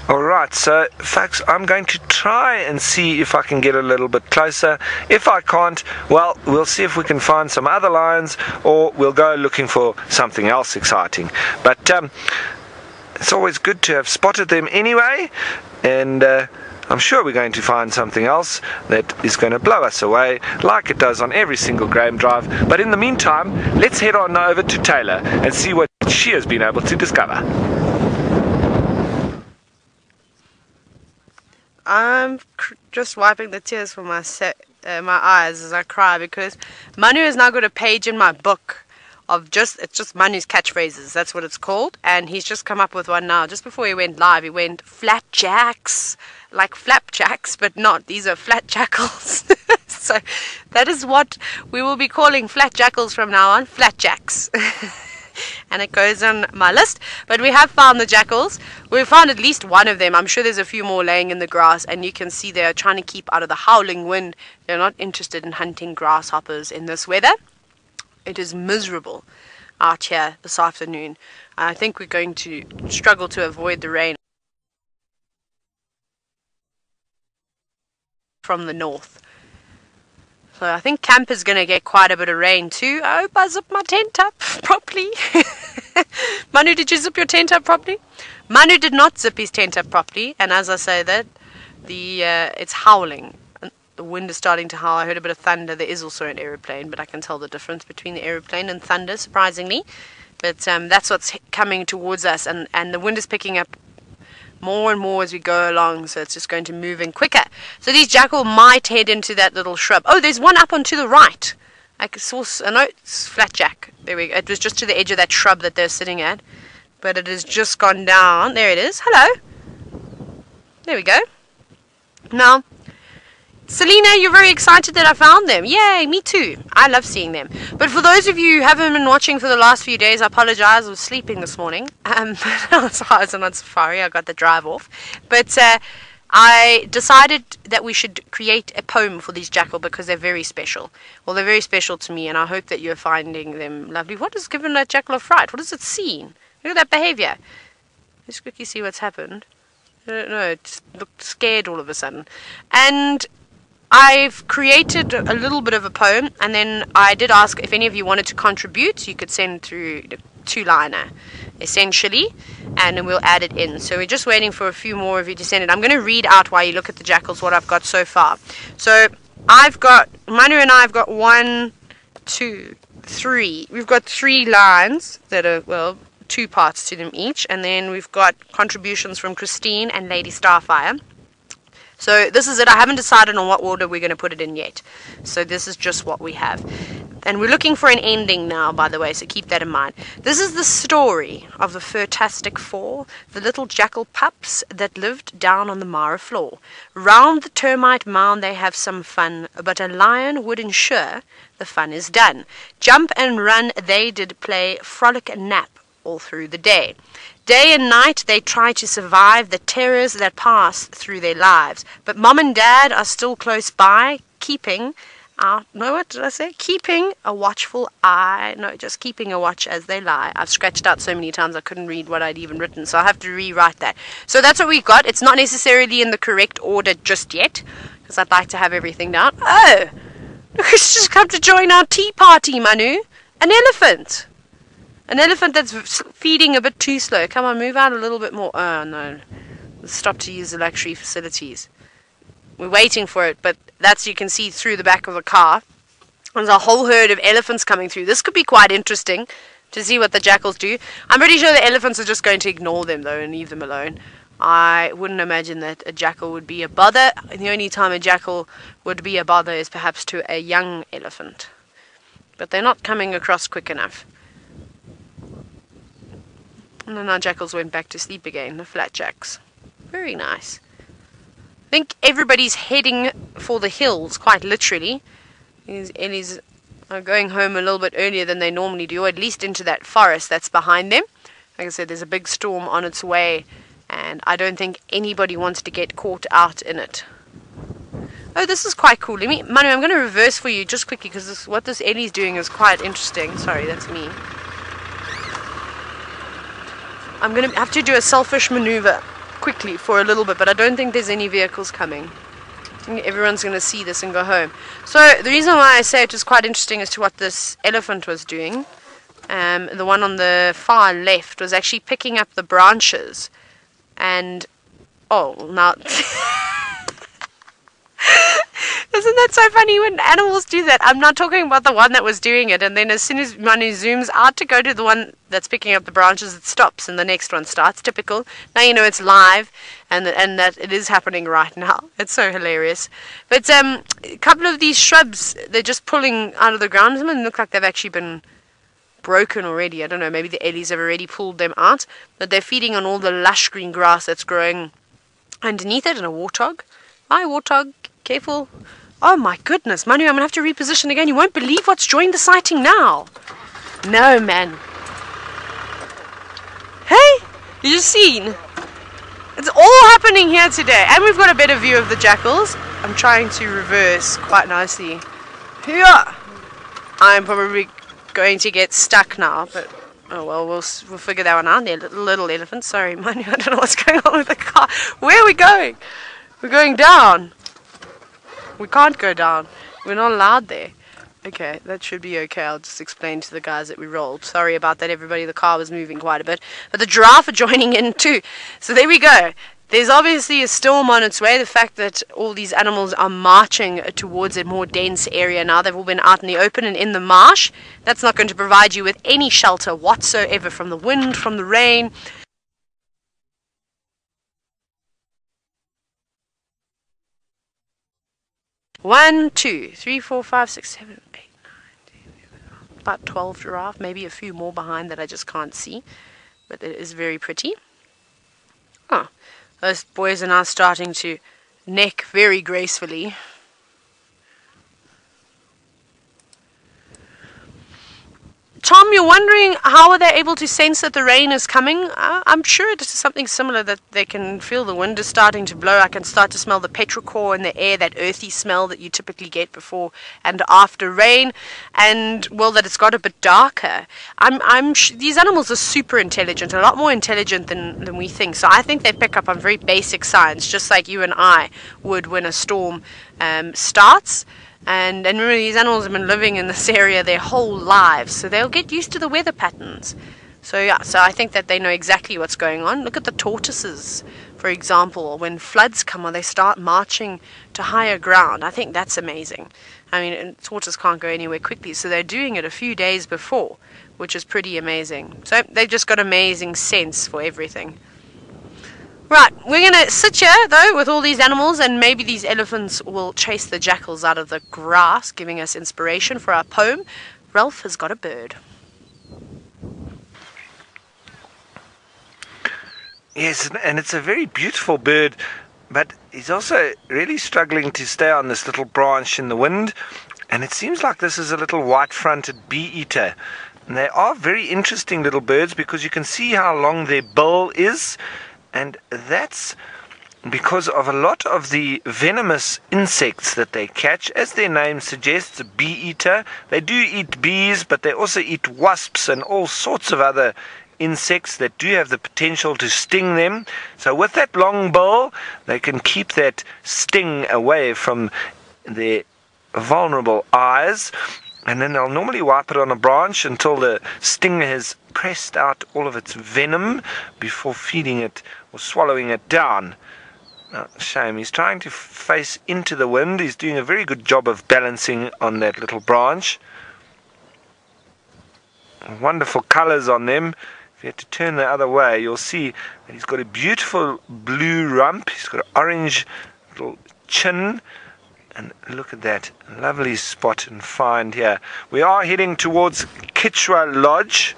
Alright, so folks, I'm going to try and see if I can get a little bit closer. If I can't, well, we'll see if we can find some other lions, or we'll go looking for something else exciting. But it's always good to have spotted them anyway, and I'm sure we're going to find something else that is going to blow us away, like it does on every single game drive. But in the meantime, let's head on over to Taylor and see what she has been able to discover. I'm just wiping the tears from my eyes as I cry, because Manu has now got a page in my book of it's just Manu's catchphrases. That's what it's called, and he's just come up with one now. Just before he went live, he went flapjacks, like flapjacks, but not. These are flat jackals. So that is what we will be calling flat jackals from now on, flapjacks. And it goes on my list. But we have found the jackals. We've found at least one of them. I'm sure there's a few more laying in the grass, and you can see they're trying to keep out of the howling wind. They're not interested in hunting grasshoppers in this weather. It is miserable. out here this afternoon. I think we're going to struggle to avoid the rain from the north. So I think camp is going to get quite a bit of rain too. I hope I zip my tent up properly. Manu, did you zip your tent up properly? Manu did not zip his tent up properly, and as I say that, it's howling. The wind is starting to howl. I heard a bit of thunder. There is also an aeroplane, but I can tell the difference between the aeroplane and thunder, surprisingly. But that's what's coming towards us, and the wind is picking up more and more as we go along, so it's just going to move in quicker. So these jackal might head into that little shrub. Oh, there's one up onto the right. I saw, no, it's flatjack. There we go. It was just to the edge of that shrub that they're sitting at, but it has just gone down. There it is. Hello. There we go. Now, Selena, you're very excited that I found them. Yay, me too. I love seeing them. But for those of you who haven't been watching for the last few days, I apologize. I was sleeping this morning. So I was on safari. I got the drive off. But I decided that we should create a poem for these jackal because they're very special. Well, they're very special to me, and I hope that you're finding them lovely. What has given that jackal a fright? What has it seen? Look at that behavior. Let's quickly see what's happened. I don't know. It looked scared all of a sudden. And I've created a little bit of a poem, and then I did ask if any of you wanted to contribute. You could send through the 2-liner, essentially, and then we'll add it in. So we're just waiting for a few more of you to send it. I'm going to read out while you look at the jackals what I've got so far. So I've got, Manu and I have got 1, 2, 3. We've got 3 lines that are, well, 2 parts to them each, and then we've got contributions from Christine and Lady Starfire. So this is it. I haven't decided on what order we're going to put it in yet. So this is just what we have. And we're looking for an ending now, by the way, so keep that in mind. This is the story of the Fantastic Four, the little jackal pups that lived down on the Mara floor. Round the termite mound they have some fun, but a lion would ensure the fun is done. Jump and run they did play, frolic and nap all through the day. Day and night they try to survive the terrors that pass through their lives. But Mom and Dad are still close by, keeping keeping a watchful eye. No, just keeping a watch as they lie. I've scratched out so many times I couldn't read what I'd even written, so I have to rewrite that. So that's what we've got. It's not necessarily in the correct order just yet, because I'd like to have everything down. Oh, look, it's just come to join our tea party, Manu. An elephant. An elephant that's feeding a bit too slow. Come on, move out a little bit more. Oh, no. Stop to use the luxury facilities. We're waiting for it, but that's, you can see through the back of the car. There's a whole herd of elephants coming through. This could be quite interesting to see what the jackals do. I'm pretty sure the elephants are just going to ignore them, though, and leave them alone. I wouldn't imagine that a jackal would be a bother. The only time a jackal would be a bother is perhaps to a young elephant. But they're not coming across quick enough. And then our jackals went back to sleep again, the flatjacks. Very nice. I think everybody's heading for the hills, quite literally. Ellies are going home a little bit earlier than they normally do, or at least into that forest that's behind them. Like I said, there's a big storm on its way, and I don't think anybody wants to get caught out in it. Oh, this is quite cool. Manu, I'm going to reverse for you just quickly, because what this Ellie's doing is quite interesting. Sorry, that's me. I'm going to have to do a selfish maneuver quickly for a little bit, but I don't think there's any vehicles coming. I think everyone's going to see this and go home. So the reason why I say it was quite interesting as to what this elephant was doing, the one on the far left was actually picking up the branches. And, oh, now... Isn't that so funny when animals do that? I'm not talking about the one that was doing it, and then as soon as Manu zooms out to go to the one that's picking up the branches, it stops and the next one starts. Typical. Now you know it's live and that it is happening right now. It's so hilarious. But a couple of these shrubs, they're just pulling out of the ground. Some of them look like they've actually been broken already. I don't know, maybe the Ellies have already pulled them out, but they're feeding on all the lush green grass that's growing underneath it. And a warthog. Hi, warthog. Careful. Oh my goodness, Manu, I'm going to have to reposition again. You won't believe what's joined the sighting now. No, man. Hey, you just seen? It's all happening here today. And we've got a better view of the jackals. I'm trying to reverse quite nicely. Here. I'm probably going to get stuck now, but oh well, we'll figure that one out. There, little elephant. Sorry, Manu, I don't know what's going on with the car. Where are we going? We're going down. We can't go down. We're not allowed there. Okay, that should be okay. I'll just explain to the guys that we rolled. Sorry about that, everybody. The car was moving quite a bit. But the giraffe are joining in too. So there we go. There's obviously a storm on its way. The fact that all these animals are marching towards a more dense area now. They've all been out in the open and in the marsh. That's not going to provide you with any shelter whatsoever from the wind, from the rain. One, two, three, 4, 5, 6, 7, 8, 9, 10, 11, about 12 giraffe, maybe a few more behind that I just can't see, but it is very pretty. Oh, those boys are now starting to neck very gracefully. Tom, you're wondering how are they able to sense that the rain is coming? I'm sure it is something similar, that they can feel the wind is starting to blow. I can start to smell the petrichor in the air, that earthy smell that you typically get before and after rain, and well, that it's got a bit darker. These animals are super intelligent, a lot more intelligent than we think. So I think they pick up on very basic signs, just like you and I would when a storm starts. And remember, these animals have been living in this area their whole lives, so they'll get used to the weather patterns. So yeah, so I think that they know exactly what's going on. Look at the tortoises, for example. When floods come or they start marching to higher ground, I think that's amazing. I mean, tortoises can't go anywhere quickly, so they're doing it a few days before, which is pretty amazing. So they've just got amazing sense for everything. Right, we're going to sit here, though, with all these animals, and maybe these elephants will chase the jackals out of the grass, giving us inspiration for our poem. Ralph has got a bird. Yes, and it's a very beautiful bird, but he's also really struggling to stay on this little branch in the wind, and it seems like this is a little white-fronted bee-eater. And they are very interesting little birds because you can see how long their bill is. And that's because of a lot of the venomous insects that they catch. As their name suggests, a bee-eater. They do eat bees, but they also eat wasps and all sorts of other insects that do have the potential to sting them. So with that long bill, they can keep that sting away from their vulnerable eyes. And then they'll normally wipe it on a branch until the sting has pressed out all of its venom before feeding it or swallowing it down. Oh, shame. He's trying to face into the wind. He's doing a very good job of balancing on that little branch. Wonderful colors on them. If you had to turn the other way, you'll see that he's got a beautiful blue rump. He's got an orange little chin. And look at that lovely spot and find here. We are heading towards Chitwa Lodge.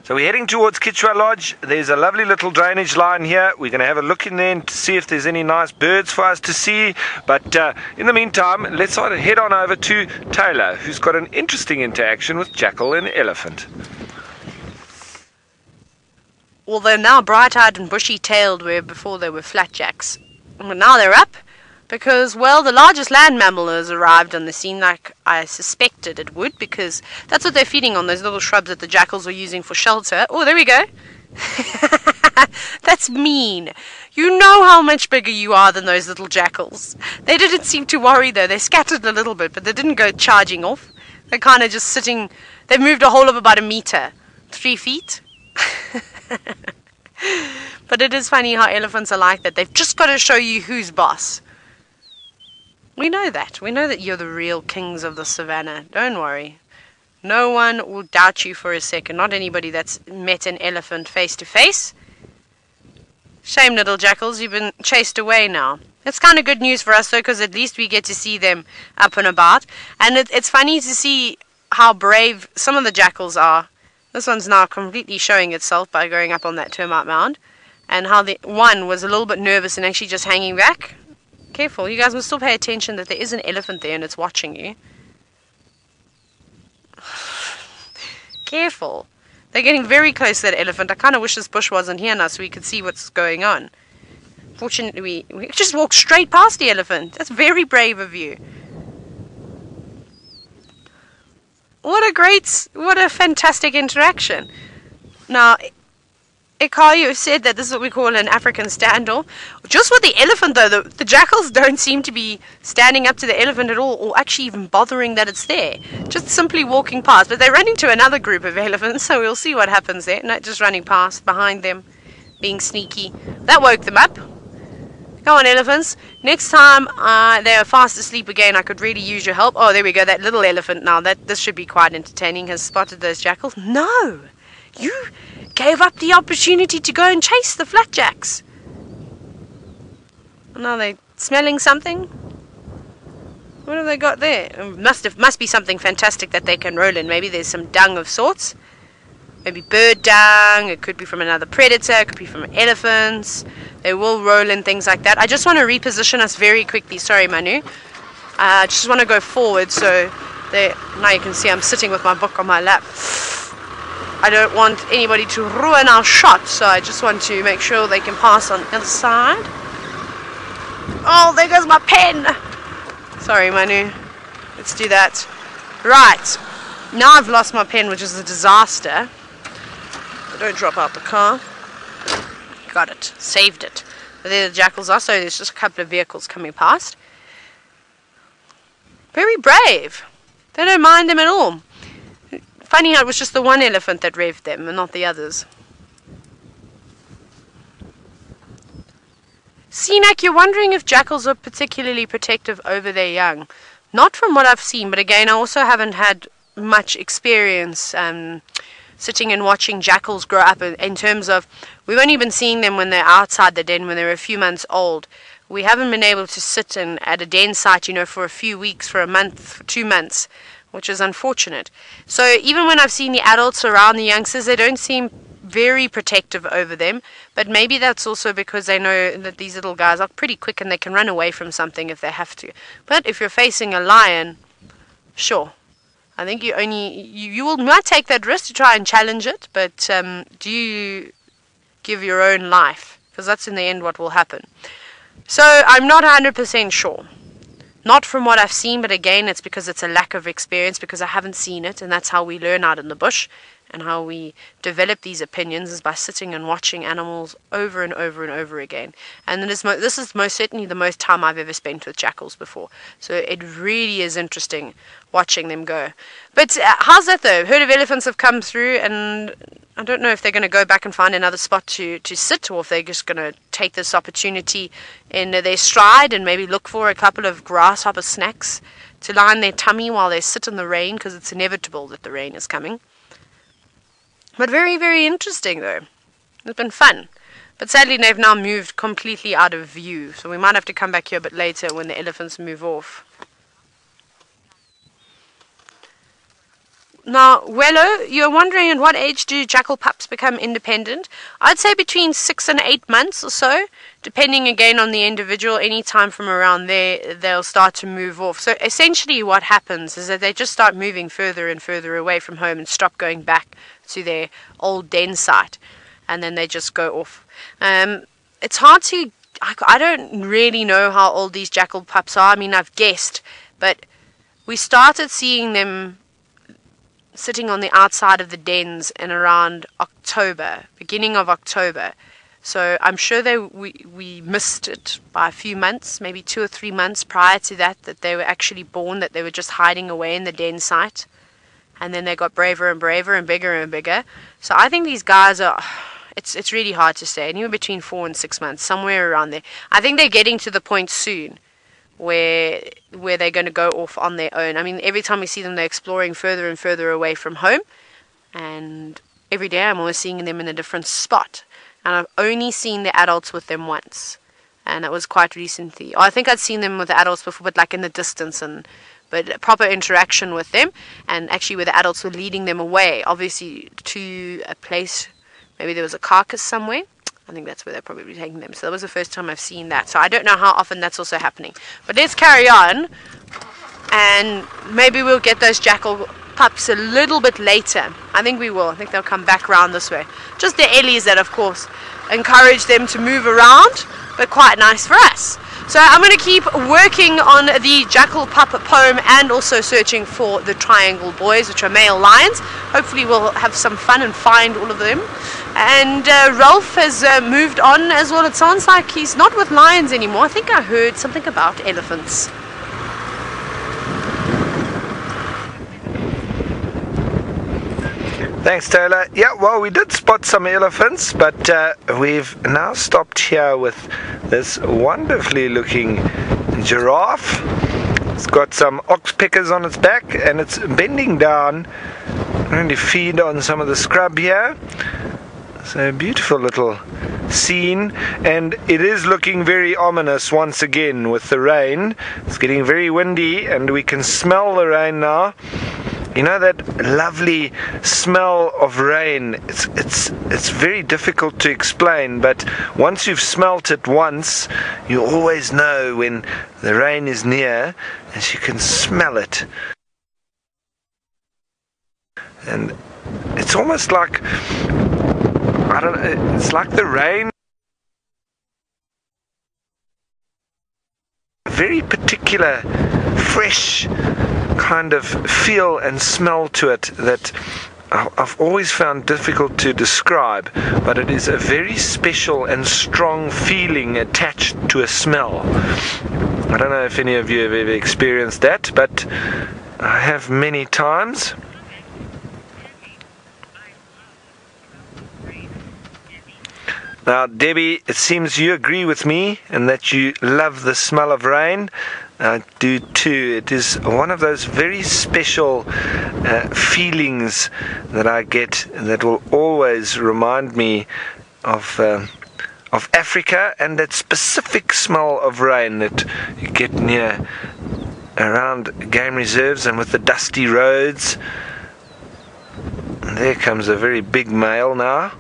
So we're heading towards Chitwa Lodge. There's a lovely little drainage line here. We're going to have a look in there to see if there's any nice birds for us to see. But in the meantime, let's head on over to Taylor, who's got an interesting interaction with Jackal and Elephant. Well, they're now bright-eyed and bushy-tailed, where before they were flatjacks. But now they're up because, well, the largest land mammal has arrived on the scene, like I suspected it would, because that's what they're feeding on, those little shrubs that the jackals are using for shelter. Oh, there we go. That's mean. You know how much bigger you are than those little jackals. They didn't seem to worry, though. They scattered a little bit, but they didn't go charging off. They're kind of just sitting. They've moved a whole of about 1 meter. 3 feet. But it is funny how elephants are like that. They've just got to show you who's boss. We know that. We know that you're the real kings of the savannah. Don't worry. No one will doubt you for a second. Not anybody that's met an elephant face to face. Shame, little jackals. You've been chased away now. It's kind of good news for us, though, because at least we get to see them up and about. And it's funny to see how brave some of the jackals are. This one's now completely showing itself by going up on that termite mound. And how the one was a little bit nervous and actually just hanging back. Careful, you guys must still pay attention that there is an elephant there and it's watching you. Careful. They're getting very close to that elephant. I kind of wish this bush wasn't here now so we could see what's going on. Fortunately, we just walked straight past the elephant. That's very brave of you. what a fantastic interaction. Now, Ekayo said that this is what we call an African standoff. Just with the elephant, though, the jackals don't seem to be standing up to the elephant at all, or actually even bothering that it's there. Just simply walking past. But they're running to another group of elephants, so we'll see what happens there. Not just running past, behind them, being sneaky. That woke them up. Go on, elephants. Next time they are fast asleep again, I could really use your help. Oh, there we go. That little elephant now. This should be quite entertaining. Has spotted those jackals. No! You gave up the opportunity to go and chase the flatjacks. Now they're smelling something. What have they got there? It must be something fantastic that they can roll in. Maybe there's some dung of sorts. Maybe bird dung. It could be from another predator. It could be from elephants. They will roll in things like that. I just want to reposition us very quickly. Sorry, Manu. I just want to go forward so now you can see I'm sitting with my book on my lap. I don't want anybody to ruin our shot, so I just want to make sure they can pass on the other side. Oh, there goes my pen! Sorry, Manu. Let's do that. Right. Now I've lost my pen, which is a disaster. Don't drop out the car. Got it. Saved it. But there the jackals are, so there's just a couple of vehicles coming past. Very brave. They don't mind them at all. Funny how it was just the one elephant that revved them and not the others. Sinak, you're wondering if jackals are particularly protective over their young. Not from what I've seen, but again, I also haven't had much experience sitting and watching jackals grow up in terms of, we've only been seeing them when they're outside the den, when they're a few months old. We haven't been able to sit at a den site, for a few weeks, for a month, for 2 months, which is unfortunate. So even when I've seen the adults around the youngsters, they don't seem very protective over them, but maybe that's also because they know that these little guys are pretty quick and they can run away from something if they have to. But if you're facing a lion, sure, I think you might take that risk to try and challenge it, but do you give your own life? Because that's in the end what will happen. So I'm not 100% sure. Not from what I've seen, but again, it's because it's a lack of experience, because I haven't seen it, and that's how we learn out in the bush, and how we develop these opinions is by sitting and watching animals over and over and over again. And this is most certainly the most time I've ever spent with jackals before. So it really is interesting watching them go. But how's that though? Herd of elephants have come through, and I don't know if they're going to go back and find another spot to sit, or if they're just going to take this opportunity in their stride and maybe look for a couple of grasshopper snacks to line their tummy while they sit in the rain, because it's inevitable that the rain is coming. But very, very interesting though. It's been fun. But sadly they've now moved completely out of view, so we might have to come back here a bit later when the elephants move off. Now, Wello, you're wondering at what age do jackal pups become independent? I'd say between 6 and 8 months or so, depending again on the individual. Any time from around there, they'll start to move off. So essentially what happens is that they just start moving further and further away from home and stop going back to their old den site, and then they just go off. It's hard to, I don't really know how old these jackal pups are. I mean, I've guessed, but we started seeing them sitting on the outside of the dens in around October, beginning of October. So I'm sure we missed it by a few months, maybe 2 or 3 months prior to that they were actually born, that they were just hiding away in the den site. And then they got braver and braver and bigger and bigger. So I think these guys are, it's really hard to say, anywhere between 4 and 6 months, somewhere around there. I think they're getting to the point soon where they're going to go off on their own. I mean, every time we see them, they're exploring further and further away from home. And every day I'm always seeing them in a different spot. And I've only seen the adults with them once. And that was quite recently. I think I'd seen them with the adults before, but like in the distance, but proper interaction with them. And actually where the adults were leading them away, obviously to a place, maybe there was a carcass somewhere. I think that's where they're probably taking them. So that was the first time I've seen that. So I don't know how often that's also happening. But let's carry on. And maybe we'll get those jackal pups a little bit later. I think we will. I think they'll come back around this way. Just the ellies that, of course, encourage them to move around. but quite nice for us. So I'm going to keep working on the Jackal pup poem and also searching for the triangle boys, which are male lions. Hopefully we'll have some fun and find all of them. And Rolf has moved on as well. It sounds like he's not with lions anymore. I think I heard something about elephants. Thanks, Taylor. Yeah, well, we did spot some elephants, but we've now stopped here with this wonderfully looking giraffe. It's got some ox pickers on its back, and it's bending down, trying to feed on some of the scrub here. So a beautiful little scene, and it is looking very ominous once again with the rain. It's getting very windy, and we can smell the rain now. You know that lovely smell of rain? It's very difficult to explain, but once you've smelt it once, you always know when the rain is near, as you can smell it. And it's almost like, I don't know, it's like the rain, a very particular fresh kind of feel and smell to it that I've always found difficult to describe, but it is a very special and strong feeling attached to a smell. I don't know if any of you have ever experienced that, but I have many times. Now, Debbie, it seems you agree with me and that you love the smell of rain. I do too. It is one of those very special feelings that I get that will always remind me of Africa, and that specific smell of rain that you get near around game reserves and with the dusty roads. And there comes a very big male now.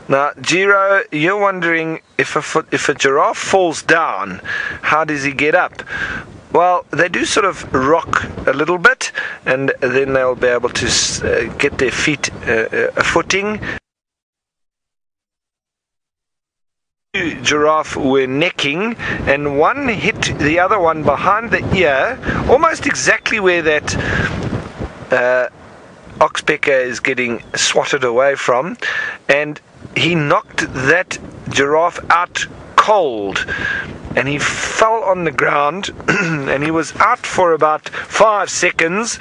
Now, Giro, you're wondering if a giraffe falls down, how does he get up? Well, they do sort of rock a little bit, and then they'll be able to get their feet a footing. Giraffe were necking, and one hit the other one behind the ear, almost exactly where that oxpecker is getting swatted away from, and he knocked that giraffe out cold, and he fell on the ground and he was out for about 5 seconds.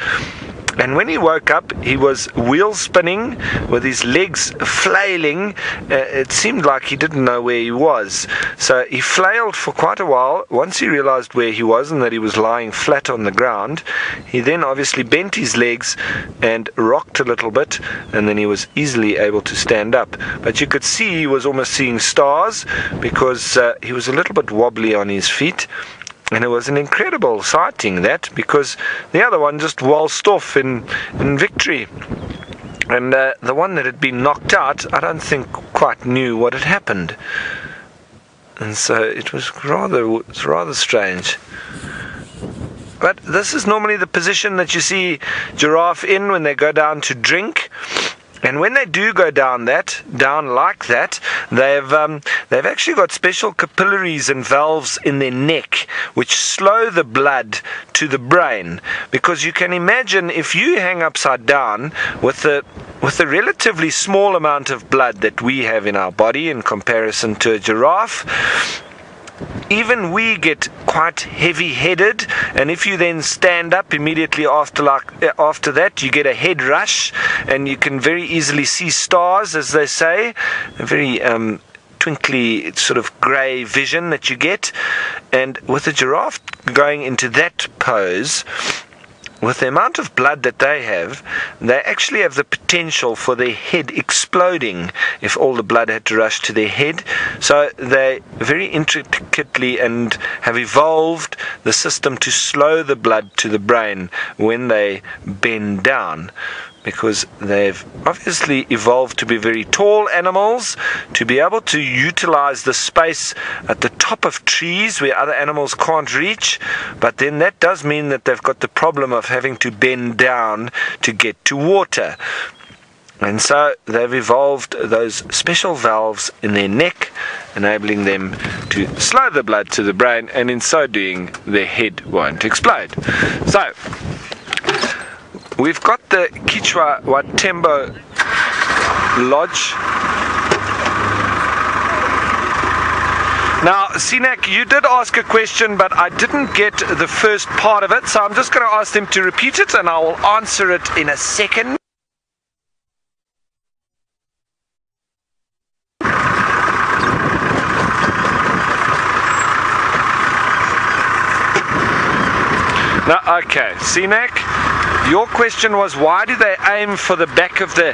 And when he woke up, he was wheel spinning with his legs flailing. It seemed like he didn't know where he was. So he flailed for quite a while. Once he realized where he was and that he was lying flat on the ground, he then obviously bent his legs and rocked a little bit, and then he was easily able to stand up. But you could see he was almost seeing stars, because he was a little bit wobbly on his feet. And it was an incredible sighting, that, because the other one just waltzed off in victory. And the one that had been knocked out, I don't think quite knew what had happened. And so it was rather strange. But this is normally the position that you see giraffe in when they go down to drink. And when they do go down like that, they've actually got special capillaries and valves in their neck which slow the blood to the brain. Because you can imagine, if you hang upside down with a relatively small amount of blood that we have in our body in comparison to a giraffe, even we get quite heavy-headed, and if you then stand up immediately after that, you get a head rush, and you can very easily see stars, as they say, a very twinkly sort of grey vision that you get. And with a giraffe going into that pose, with the amount of blood that they actually have the potential for their head exploding if all the blood had to rush to their head. So they very intricately and have evolved the system to slow the blood to the brain when they bend down. because they've obviously evolved to be very tall animals, to be able to utilize the space at the top of trees where other animals can't reach, but then that does mean that they've got the problem of having to bend down to get to water. And so they've evolved those special valves in their neck, enabling them to slow the blood to the brain, and in so doing their head won't explode. So we've got the Chitwa Watembo Lodge. Now, Sinak, you did ask a question, but I didn't get the first part of it, so I'm just going to ask them to repeat it, and I will answer it in a second. Now, okay, Sinak, your question was, why do they aim for the back of the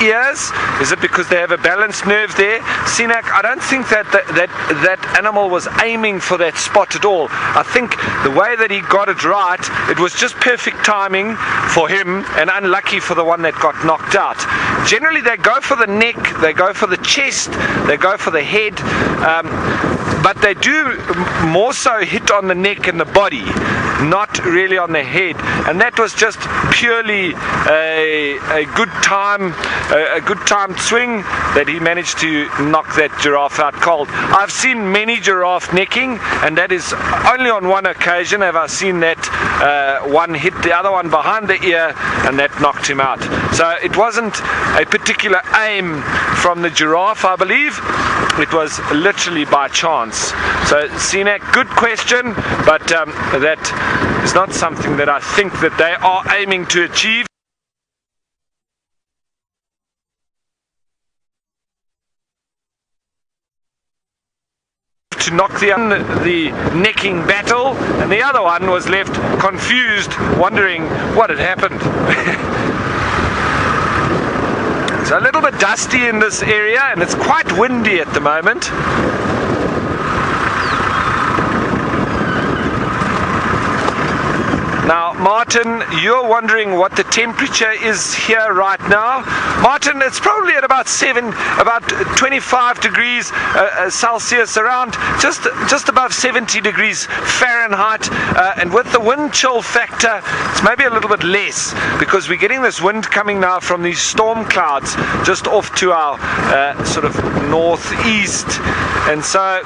ears? Is it because they have a balanced nerve there? Sinak, I don't think that animal was aiming for that spot at all. I think the way that he got it right, it was just perfect timing for him and unlucky for the one that got knocked out. Generally, they go for the neck, they go for the chest, they go for the head, but they do more so hit on the neck and the body, not really on the head, and that was just purely a good timed swing that he managed to knock that giraffe out cold. I've seen many giraffe necking, and that is only on one occasion have I seen that one hit the other one behind the ear, and that knocked him out. So it wasn't a particular aim from the giraffe, I believe. It was literally by chance. So Sinak, good question, but that is not something that I think that they are aiming to achieve. To knock the necking battle, and the other one was left confused, wondering what had happened. It's a little bit dusty in this area, and it's quite windy at the moment. Now, Martin, you're wondering what the temperature is here right now. Martin, it's probably at about 25 degrees Celsius, around just above 70 degrees Fahrenheit, and with the wind chill factor, it's maybe a little bit less, because we're getting this wind coming now from these storm clouds just off to our sort of northeast, and so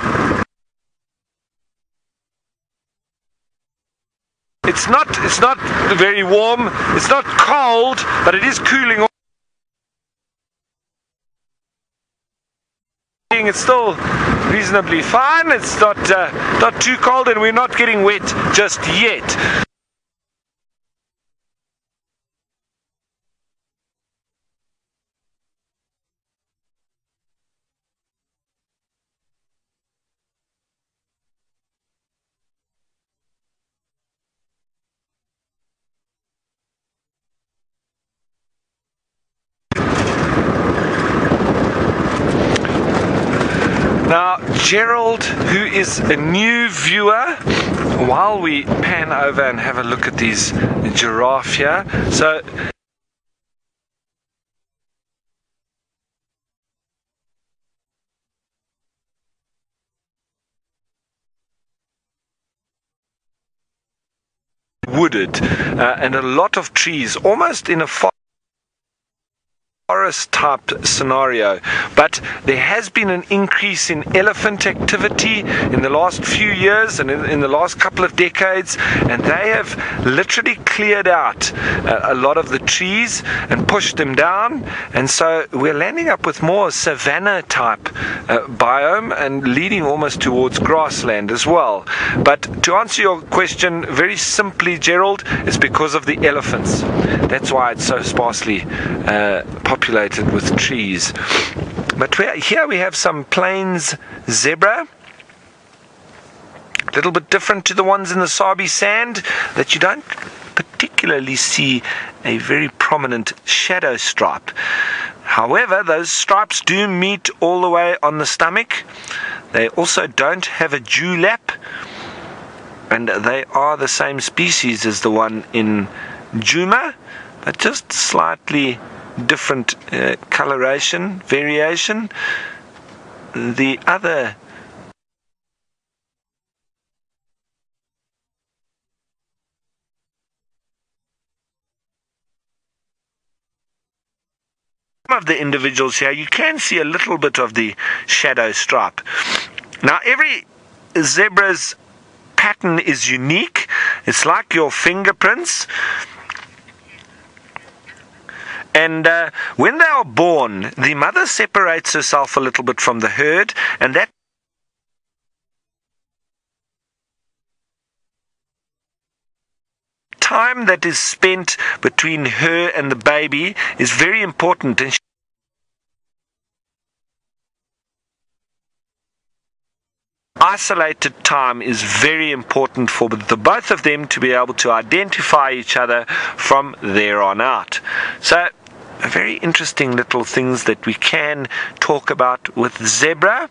it's not very warm, it's not cold, but it is cooling off. It's still reasonably fine, it's not too cold, and we're not getting wet just yet. Now, Gerald, who is a new viewer, while we pan over and have a look at these giraffe here, so wooded, and a lot of trees, almost in a forest type scenario, but there has been an increase in elephant activity in the last few years and in the last couple of decades, and they have literally cleared out a lot of the trees and pushed them down, and so we're landing up with more savanna type biome and leading almost towards grassland as well. But to answer your question very simply, Gerald, it's because of the elephants. That's why it's so sparsely populated with trees. But here we have some plains zebra, a little bit different to the ones in the Sabi sand, that you don't particularly see a very prominent shadow stripe. However, those stripes do meet all the way on the stomach. They also don't have a dewlap, and they are the same species as the one in Djuma, but just slightly different coloration, variation. The other of the individuals here, you can see a little bit of the shadow stripe. Now, every zebra's pattern is unique. It's like your fingerprints. And when they are born, the mother separates herself a little bit from the herd, and that time that is spent between her and the baby is very important. And isolated time is very important for the both of them to be able to identify each other from there on out. So very interesting little things that we can talk about with zebra.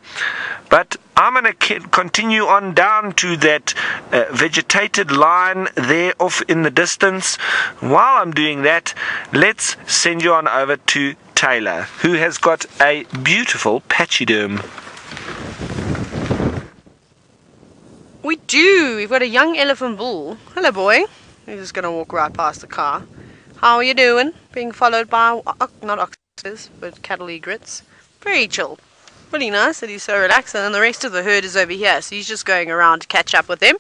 But I'm going to continue on down to that vegetated line there off in the distance. While I'm doing that, let's send you on over to Taylor, who has got a beautiful pachyderm. We do. We've got a young elephant bull. Hello, boy. He's just going to walk right past the car. How are you doing? Being followed by, not oxes, but cattle egrets. Very chill. Really nice that he's so relaxed. And then the rest of the herd is over here, so he's just going around to catch up with them.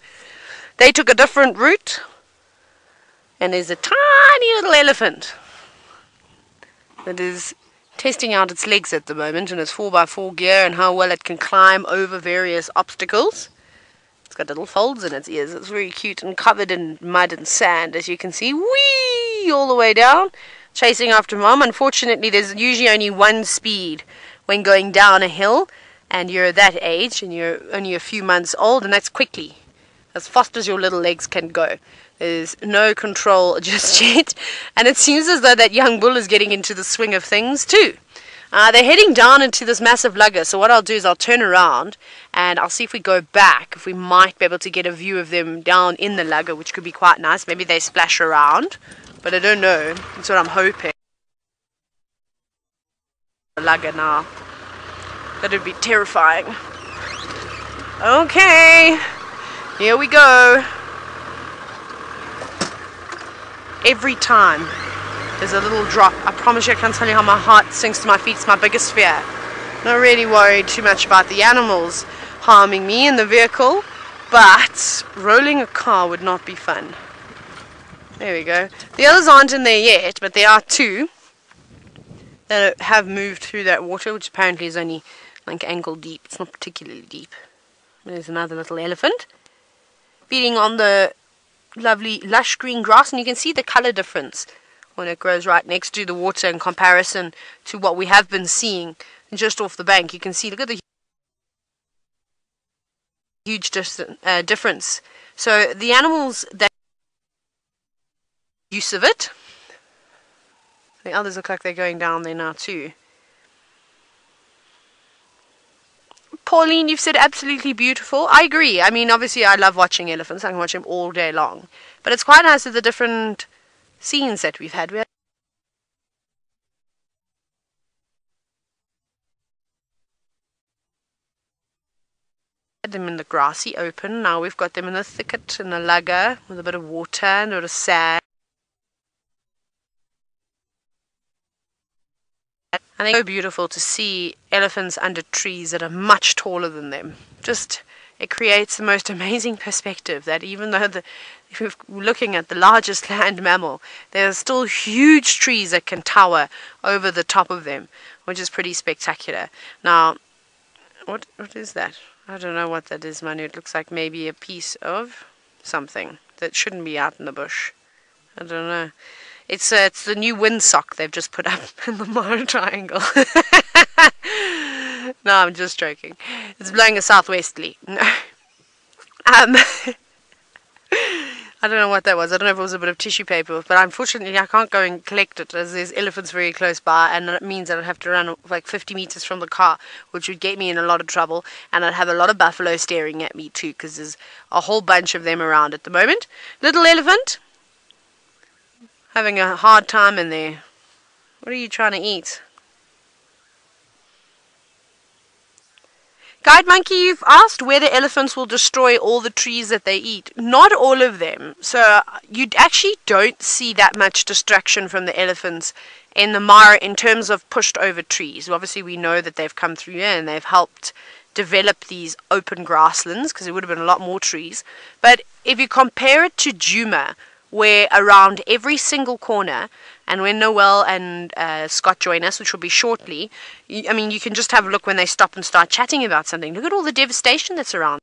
They took a different route. And there's a tiny little elephant that is testing out its legs at the moment in its 4x4 gear and how well it can climb over various obstacles. It's got little folds in its ears. It's very cute and covered in mud and sand, as you can see. Whee! All the way down, chasing after mom. Unfortunately, there's usually only one speed when going down a hill, and you're that age, and you're only a few months old, and that's quickly, as fast as your little legs can go. There's no control just yet, and it seems as though that young bull is getting into the swing of things too. They're heading down into this massive lugga, so what I'll do is I'll turn around and I'll see if we go back, if we might be able to get a view of them down in the lugga, which could be quite nice. Maybe they splash around, but I don't know. That's what I'm hoping. The lugga now. That would be terrifying. Okay, here we go. Every time there's a little drop, I promise you I can't tell you how my heart sinks to my feet. It's my biggest fear. Not really worried too much about the animals harming me in the vehicle, but rolling a car would not be fun. There we go. The others aren't in there yet, but there are two that have moved through that water, which apparently is only like ankle deep. It's not particularly deep. There's another little elephant feeding on the lovely lush green grass, and you can see the color difference when it grows right next to the water in comparison to what we have been seeing just off the bank. You can see, look at the huge difference. So the animals that use of it, the others look like they're going down there now too. Pauline, you've said absolutely beautiful. I agree. I mean, obviously I love watching elephants. I can watch them all day long. But it's quite nice with the different scenes that we've had. We had them in the grassy open. Now we've got them in the thicket, in the lugga, with a bit of water and a bit of sand. I think it's so beautiful to see elephants under trees that are much taller than them. Just, it creates the most amazing perspective that even though if we're looking at the largest land mammal, there are still huge trees that can tower over the top of them, which is pretty spectacular. Now, what is that? I don't know what that is, Manu. It looks like maybe a piece of something that shouldn't be out in the bush. I don't know. It's the new windsock they've just put up in the Mara Triangle. No, I'm just joking. It's blowing a southwesterly. No. I don't know what that was. I don't know if it was a bit of tissue paper, but unfortunately I can't go and collect it as there's elephants very close by, and it means that I'd have to run like 50 meters from the car, which would get me in a lot of trouble, and I'd have a lot of buffalo staring at me too, because there's a whole bunch of them around at the moment. Little elephant. having a hard time in there. What are you trying to eat? Guide Monkey, you've asked whether elephants will destroy all the trees that they eat. Not all of them. So you actually don't see that much destruction from the elephants in the Mara in terms of pushed over trees. Obviously we know that they've come through here and they've helped develop these open grasslands, because there would have been a lot more trees. But if you compare it to Djuma, where around every single corner, and when Noel and Scott join us, which will be shortly, I mean, you can just have a look when they stop and start chatting about something. Look at all the devastation that's around.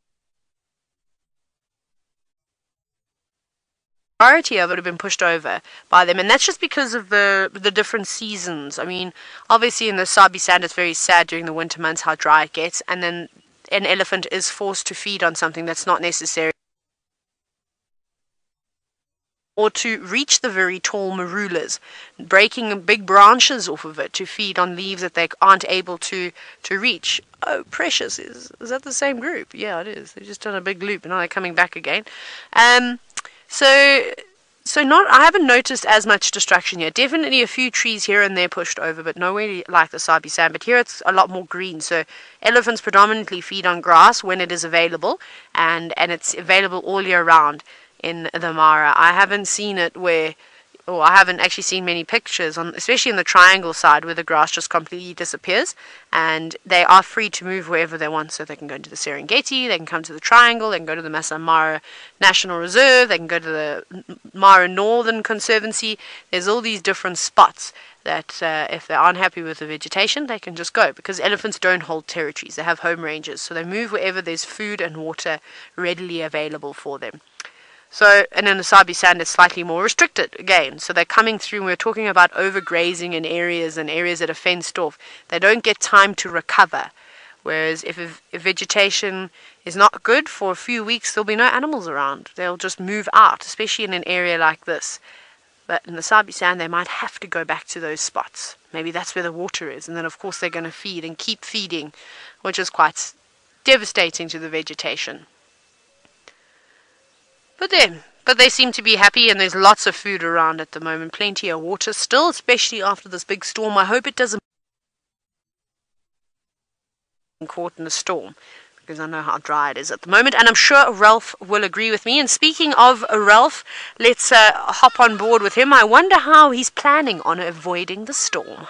The majority of it have been pushed over by them, and that's just because of the different seasons. I mean, obviously in the Sabi sand it's very sad during the winter months how dry it gets, and then an elephant is forced to feed on something that's not necessary, or to reach the very tall marulas, breaking big branches off of it to feed on leaves that they aren't able to reach. Oh, precious, is that the same group? Yeah, it is. They've just done a big loop and now they're coming back again. So I haven't noticed as much destruction here. Definitely a few trees here and there pushed over, but nowhere like the Sabi sand. But here it's a lot more green. So elephants predominantly feed on grass when it is available, and it's available all year round in the Mara. I haven't seen it where, or I haven't actually seen many pictures, especially in the triangle side where the grass just completely disappears, and they are free to move wherever they want. So they can go into the Serengeti, they can come to the triangle, they can go to the Masai Mara National Reserve, they can go to the Mara Northern Conservancy. There's all these different spots that if they're unhappy with the vegetation, they can just go, because elephants don't hold territories. They have home ranges, so they move wherever there's food and water readily available for them. So, and in the Sabi sand it's slightly more restricted again. So they're coming through, and we're talking about overgrazing in areas that are fenced off. They don't get time to recover. Whereas if vegetation is not good for a few weeks, there'll be no animals around. They'll just move out, especially in an area like this. But in the Sabi sand they might have to go back to those spots. Maybe that's where the water is, and then of course they're going to feed and keep feeding, which is quite devastating to the vegetation. But they seem to be happy, and there's lots of food around at the moment. Plenty of water still, especially after this big storm. I hope it doesn't get caught in a storm, because I know how dry it is at the moment, and I'm sure Ralph will agree with me. And speaking of Ralph, let's hop on board with him. I wonder how he's planning on avoiding the storm.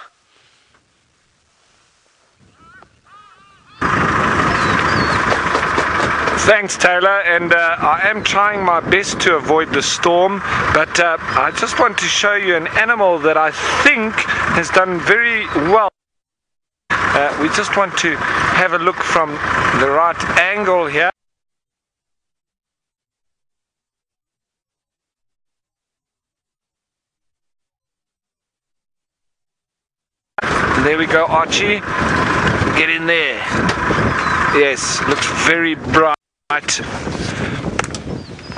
Thanks, Taylor, and I am trying my best to avoid the storm, but I just want to show you an animal that I think has done very well. We just want to have a look from the right angle here. There we go, Archie. Get in there. Yes, looks very bright.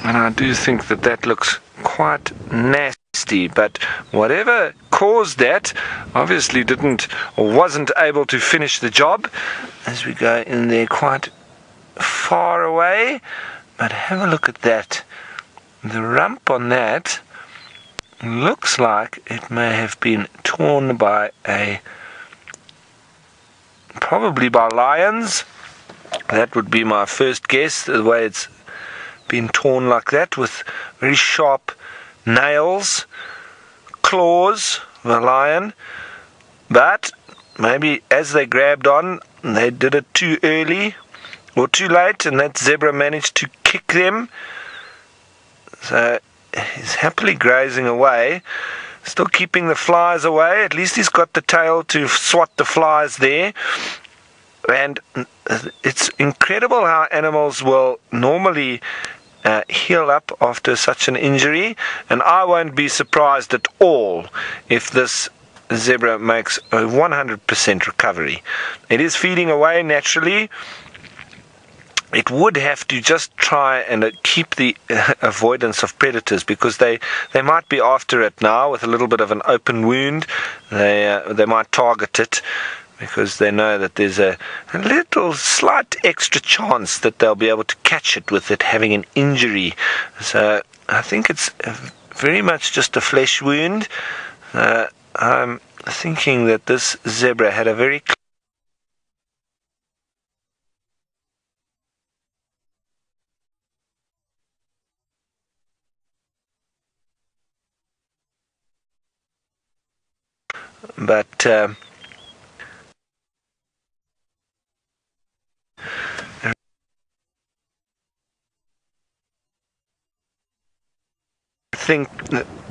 And I do think that looks quite nasty, but whatever caused that obviously wasn't able to finish the job, as we go in there quite far away. But have a look at that. The rump on that looks like it may have been torn by probably by lions. That would be my first guess, the way it's been torn like that, with very sharp nails, claws of a lion. But maybe as they grabbed on, they did it too early or too late, and that zebra managed to kick them. So he's happily grazing away, still keeping the flies away. At least he's got the tail to swat the flies there. And it's incredible how animals will normally heal up after such an injury, and I won't be surprised at all if this zebra makes a 100% recovery. It is feeding away naturally. It would have to just try and keep the avoidance of predators, because they might be after it now with a little bit of an open wound. They might target it, because they know that there's a little slight extra chance that they'll be able to catch it with it having an injury. So I think it's very much just a flesh wound. I'm thinking that this zebra had a very but I think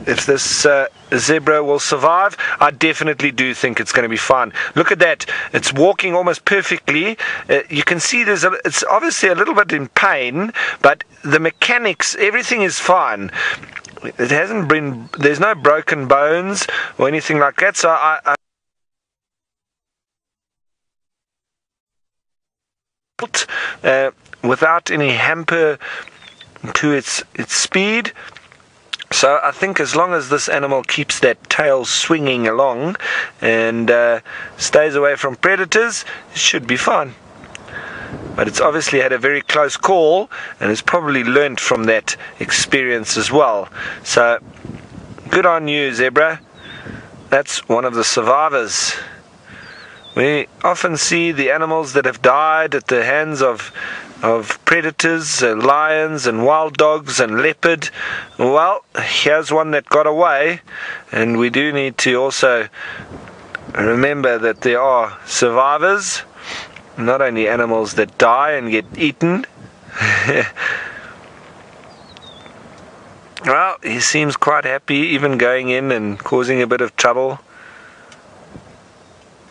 if this zebra will survive, I definitely do think it's going to be fine. Look at that. It's walking almost perfectly. You can see it's obviously a little bit in pain, but the mechanics, everything is fine. It hasn't been, there's no broken bones or anything like that, so I without any hamper to its speed. So I think as long as this animal keeps that tail swinging along and stays away from predators, it should be fine. But it's obviously had a very close call and has probably learnt from that experience as well. So good on you, zebra. That's one of the survivors. We often see the animals that have died at the hands of predators, lions and wild dogs and leopard. Well, here's one that got away, and we do need to also remember that there are survivors, not only animals that die and get eaten. Well, he seems quite happy, even going in and causing a bit of trouble.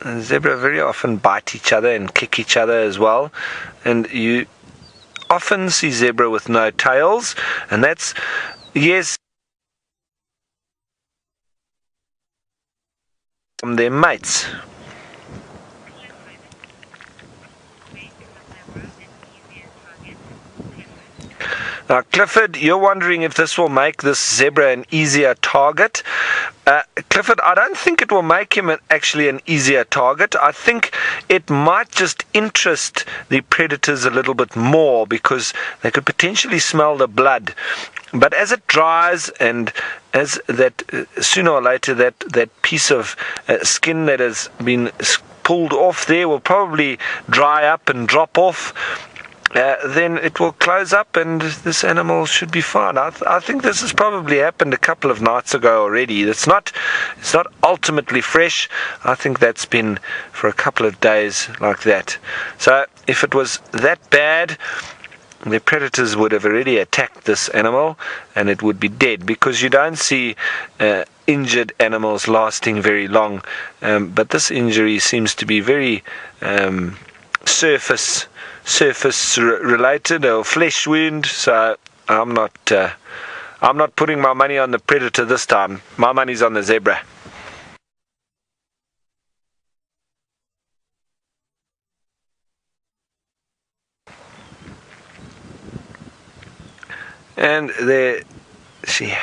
And zebra very often bite each other and kick each other as well, and you often see zebra with no tails, and that's, yes, from their mates. Now, Clifford, you're wondering if this will make this zebra an easier target. Clifford, I don't think it will make him actually an easier target. I think it might just interest the predators a little bit more because they could potentially smell the blood. But as it dries, and as that sooner or later that piece of skin that has been pulled off there will probably dry up and drop off. Then it will close up and this animal should be fine. I think this has probably happened a couple of nights ago already. It's not ultimately fresh. I think that's been for a couple of days like that. So if it was that bad, the predators would have already attacked this animal and it would be dead, because you don't see injured animals lasting very long. But this injury seems to be very surface related, or flesh wound, so I'm not putting my money on the predator this time. My money's on the zebra. And there she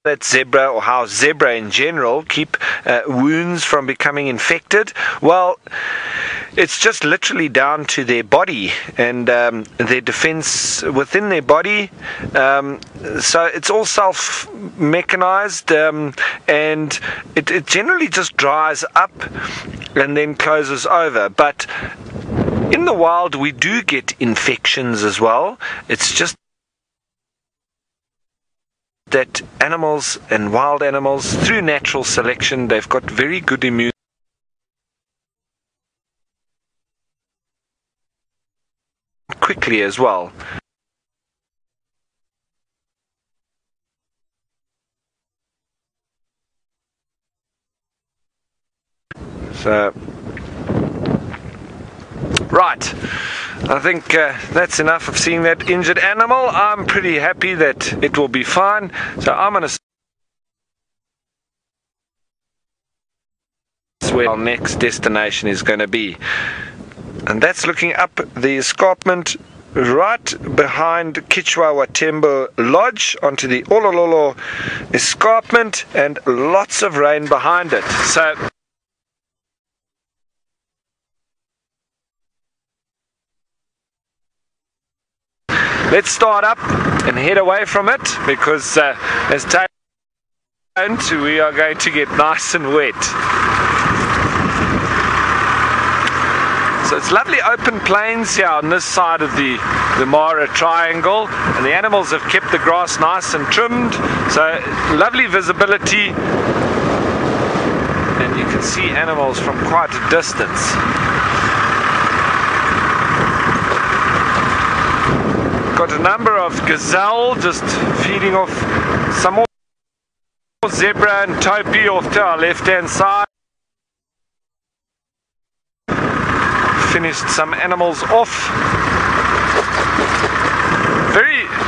that zebra, or how zebra in general keep wounds from becoming infected. Well, it's just literally down to their body and their defense within their body. So it's all self-mechanized, and it generally just dries up and then closes over. But in the wild we do get infections as well. It's just that animals and wild animals, through natural selection, they've got very good immune quickly as well. So, right, I think that's enough of seeing that injured animal. I'm pretty happy that it will be fine. So I'm going to where our next destination is going to be. And that's looking up the escarpment right behind Chitwa Watembo Lodge onto the Olololo escarpment, and lots of rain behind it. So let's start up and head away from it, because as Taylor we are going to get nice and wet. So it's lovely open plains here on this side of the Mara Triangle, and the animals have kept the grass nice and trimmed, so lovely visibility, and you can see animals from quite a distance. Got a number of gazelle just feeding off, some more zebra and topi off to our left hand side. Finished some animals off.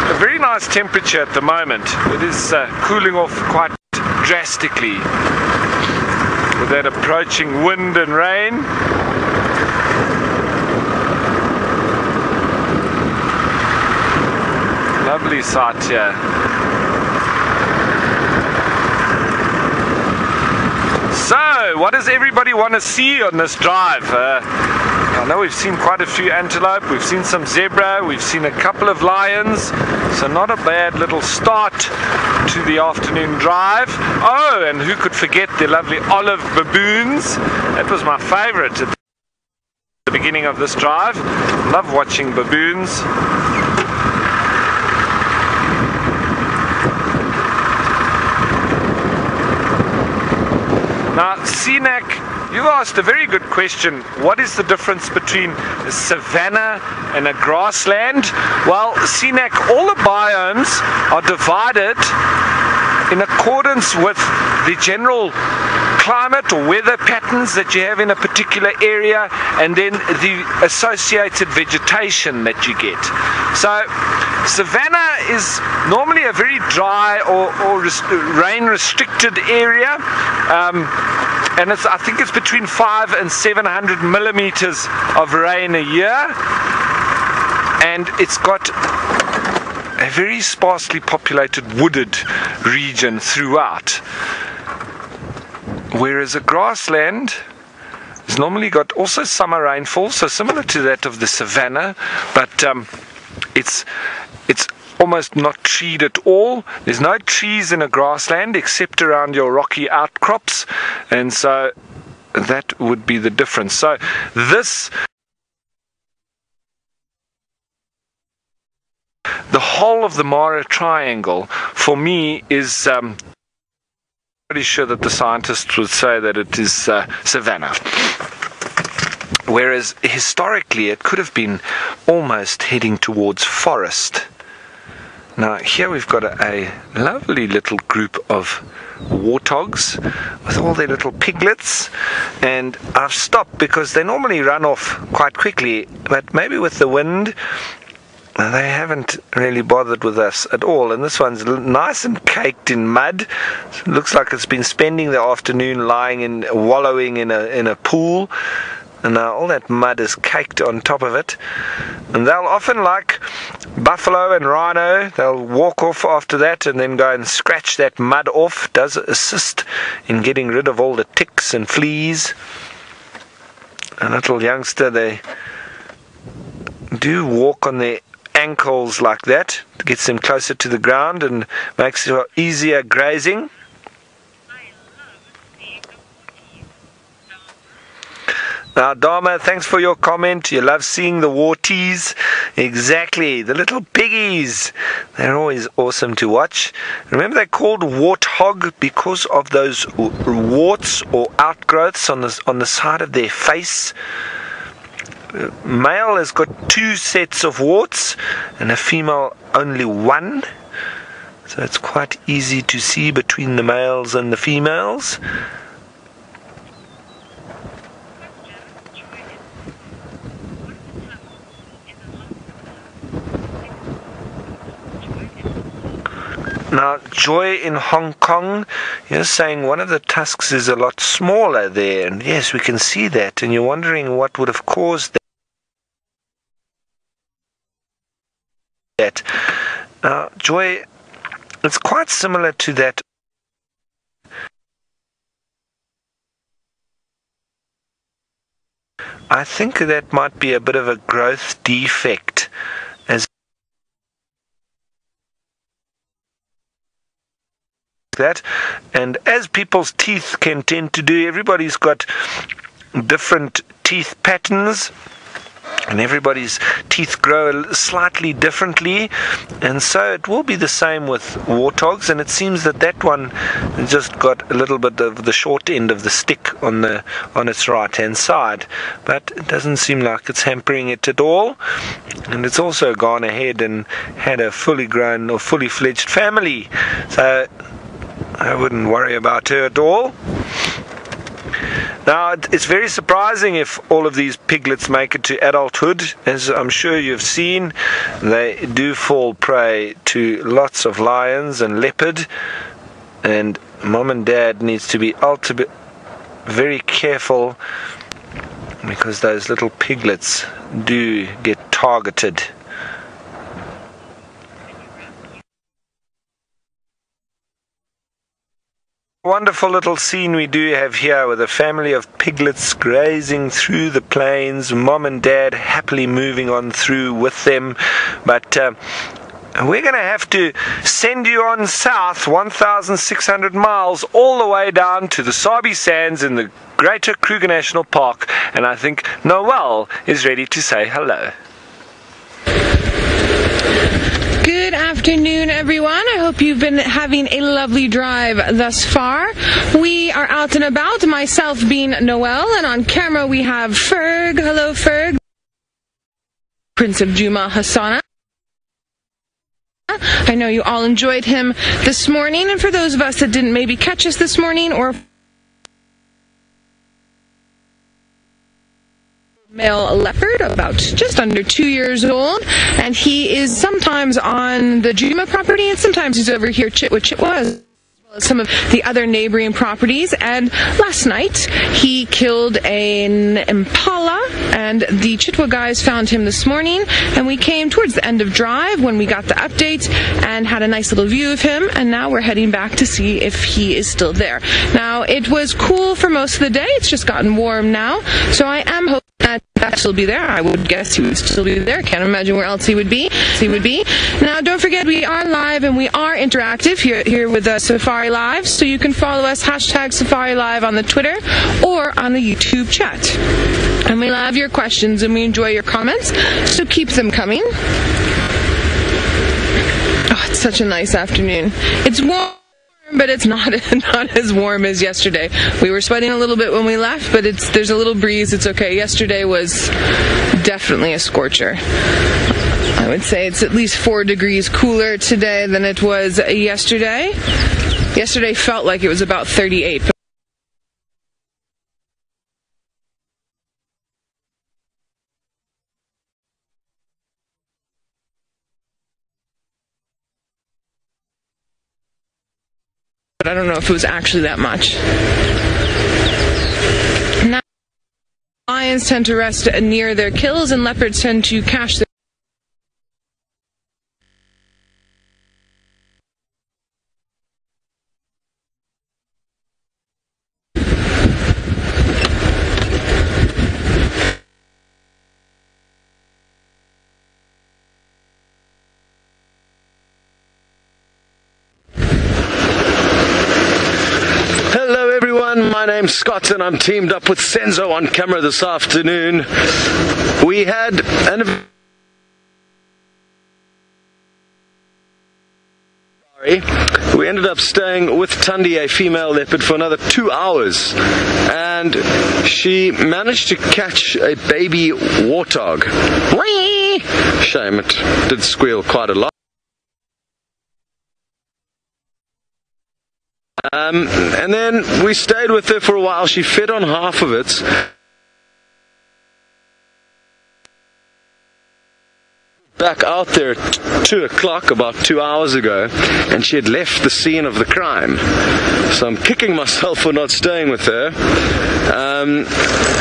A very nice temperature at the moment. It is cooling off quite drastically with that approaching wind and rain. Lovely sight here. So, what does everybody want to see on this drive? I know we've seen quite a few antelope, we've seen some zebra, we've seen a couple of lions, so not a bad little start to the afternoon drive. Oh, and who could forget the lovely olive baboons? That was my favorite at the beginning of this drive. Love watching baboons. Now, Sinak, you asked a very good question. What is the difference between a savanna and a grassland? Well, Sinak, all the biomes are divided in accordance with the general climate or weather patterns that you have in a particular area, and then the associated vegetation that you get. So savanna is normally a very dry or rain restricted area, and I think it's between 500 and 700 millimeters of rain a year, and it's got a very sparsely populated wooded region throughout, whereas a grassland has normally got also summer rainfall, so similar to that of the savanna, but it's almost not treed at all. There's no trees in a grassland except around your rocky outcrops, and so that would be the difference. So this, the whole of the Mara Triangle, for me, is pretty sure that the scientists would say that it is savanna. Whereas historically it could have been almost heading towards forest. Now here we've got a lovely little group of warthogs with all their little piglets, and I've stopped because they normally run off quite quickly, but maybe with the wind they haven't really bothered with us at all. And this one's nice and caked in mud. It looks like it's been spending the afternoon wallowing in a pool, and now all that mud is caked on top of it. And they'll often, like buffalo and rhino, they'll walk off after that and then go and scratch that mud off. Does assist in getting rid of all the ticks and fleas. A little youngster, they do walk on their ankles like that. It gets them closer to the ground and makes it easier grazing. Now, Dharma, thanks for your comment. You love seeing the warties. Exactly, the little piggies. They're always awesome to watch. Remember, they're called warthog because of those warts or outgrowths on the side of their face. Male has got 2 sets of warts, and a female only 1. So it's quite easy to see between the males and the females. Now, Joy in Hong Kong, you're saying one of the tusks is a lot smaller there, and yes, we can see that, and you're wondering what would have caused that. Now, Joy, it's quite similar to that. I think that might be a bit of a growth defect, as that. And as people's teeth can tend to do, everybody's got different teeth patterns, and everybody's teeth grow slightly differently, and so it will be the same with warthogs. And it seems that that one just got a little bit of the short end of the stick on its right hand side, but it doesn't seem like it's hampering it at all. And it's also gone ahead and had a fully grown or fully fledged family, so I wouldn't worry about her at all. Now, it's very surprising if all of these piglets make it to adulthood. As I'm sure you've seen, they do fall prey to lots of lions and leopard, and mom and dad needs to be very careful, because those little piglets do get targeted. Wonderful little scene we do have here with a family of piglets grazing through the plains, mom and dad happily moving on through with them. But we're going to have to send you on south 1,600 miles all the way down to the Sabi sands in the Greater Kruger National Park, and I think Noel is ready to say hello. Good afternoon, everyone. I hope you've been having a lovely drive thus far. We are out and about, myself being Noel, and on camera we have Ferg. Hello, Ferg. Prince of Djuma, Hosana. I know you all enjoyed him this morning, and for those of us that didn't maybe catch us this morning, or male leopard, about just under 2 years old, and he is sometimes on the Djuma property, and sometimes he's over here Chitwa, as well as some of the other neighboring properties. And last night he killed an impala, and the Chitwa guys found him this morning, and we came towards the end of drive when we got the update and had a nice little view of him, and now we're heading back to see if he is still there. Now, it was cool for most of the day. It's just gotten warm now, so I am hoping that he'll still be there. I would guess he would still be there. Can't imagine where else he would be. Now, don't forget, we are live and we are interactive here with Safari Live, so you can follow us #Safari Live on the Twitter or on the YouTube chat. And we love your questions and we enjoy your comments, so keep them coming. Oh, it's such a nice afternoon. It's warm, but it's not as warm as yesterday. We were sweating a little bit when we left, but there's a little breeze. It's okay. Yesterday was definitely a scorcher. I would say it's at least 4 degrees cooler today than it was yesterday. Yesterday felt like it was about 38. But I don't know if it was actually that much. Now, lions tend to rest near their kills, and leopards tend to cache their My name's Scott and I'm teamed up with Senzo on camera this afternoon. We had we ended up staying with Tundi, a female leopard, for another 2 hours, and she managed to catch a baby warthog. Whee! Shame it did squeal quite a lot. And then we stayed with her for a while. She fed on half of it. Back out there at 2 o'clock about 2 hours ago, and she had left the scene of the crime. So I'm kicking myself for not staying with her.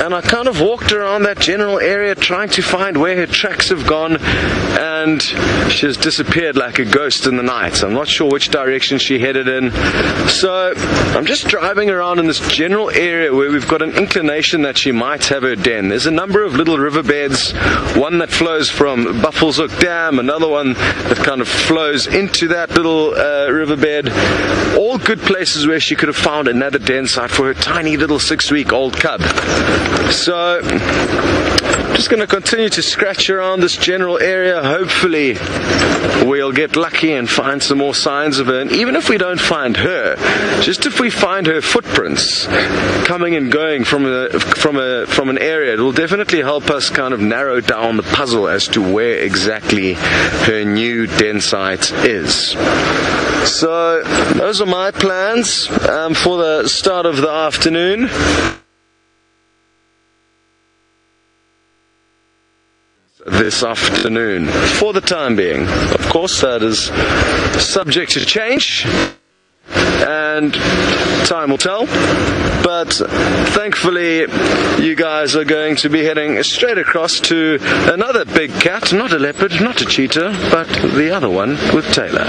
And I kind of walked around that general area trying to find where her tracks have gone, and she has disappeared like a ghost in the night. I'm not sure which direction she headed in. So I'm just driving around in this general area where we've got an inclination that she might have her den. There's a number of little riverbeds, one that flows from Buffalo's Hook Dam, another one that kind of flows into that little riverbed. All good places where she could have found another den site for her tiny little 6-week-old cub. So I'm just going to continue to scratch around this general area. Hopefully we'll get lucky and find some more signs of her. And even if we don't find her, just if we find her footprints coming and going from an area, it will definitely help us kind of narrow down the puzzle as to where exactly her new den site is. So those are my plans for the start of the afternoon. This afternoon, for the time being. Of course, that is subject to change, and time will tell. But thankfully, you guys are going to be heading straight across to another big cat, not a leopard, not a cheetah, but the other one with Taylor.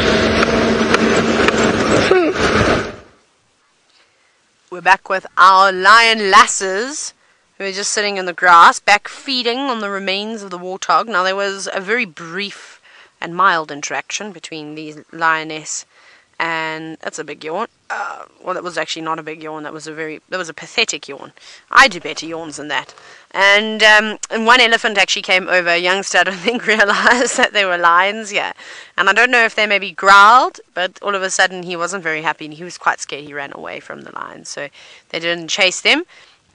We're back with our lion lasses, who are just sitting in the grass, back feeding on the remains of the warthog. Now, there was a very brief and mild interaction between the lioness and... That's a big yawn. Well, that was actually not a big yawn. That was a pathetic yawn. I do better yawns than that. And one elephant actually came over. A youngster, I don't think, realized that they were lions, yeah. And I don't know if they maybe growled, but all of a sudden he wasn't very happy and he was quite scared. He ran away from the lions. So they didn't chase them.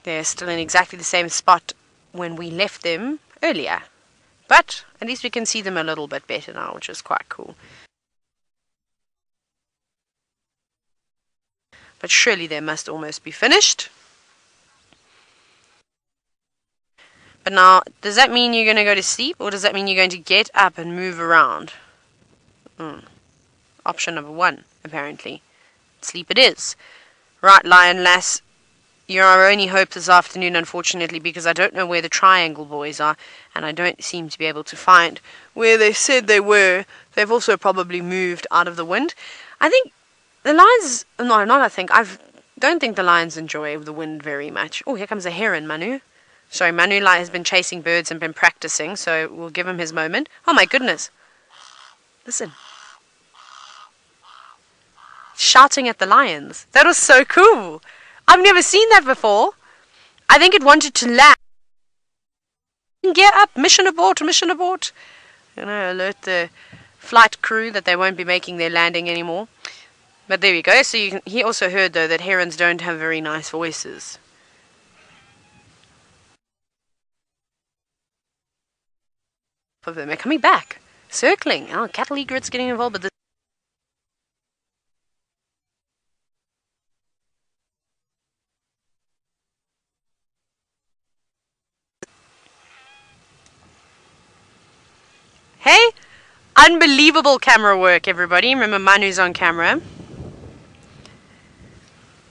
They're still in exactly the same spot when we left them earlier. But at least we can see them a little bit better now, which is quite cool. But surely they must almost be finished. But now, does that mean you're going to go to sleep? Or does that mean you're going to get up and move around? Option number 1, apparently. Sleep it is. Right, lion lass. You're our only hope this afternoon, unfortunately, because I don't know where the triangle boys are, and I don't seem to be able to find where they said they were. They've also probably moved out of the wind. I think the lions... No, not I think. Don't think the lions enjoy the wind very much. Oh, here comes a heron, Manu. Sorry, Manu has been chasing birds and been practicing, so we'll give him his moment. Oh, my goodness. Listen. Shouting at the lions. That was so cool. I've never seen that before. I think it wanted to land. Get up, mission abort, mission abort. Alert the flight crew that they won't be making their landing anymore. But there we go. So he also heard, though, that herons don't have very nice voices. Of them are coming back, circling. Oh, cattle egrets getting involved with this. Hey, unbelievable camera work, everybody. Remember, Manu's on camera.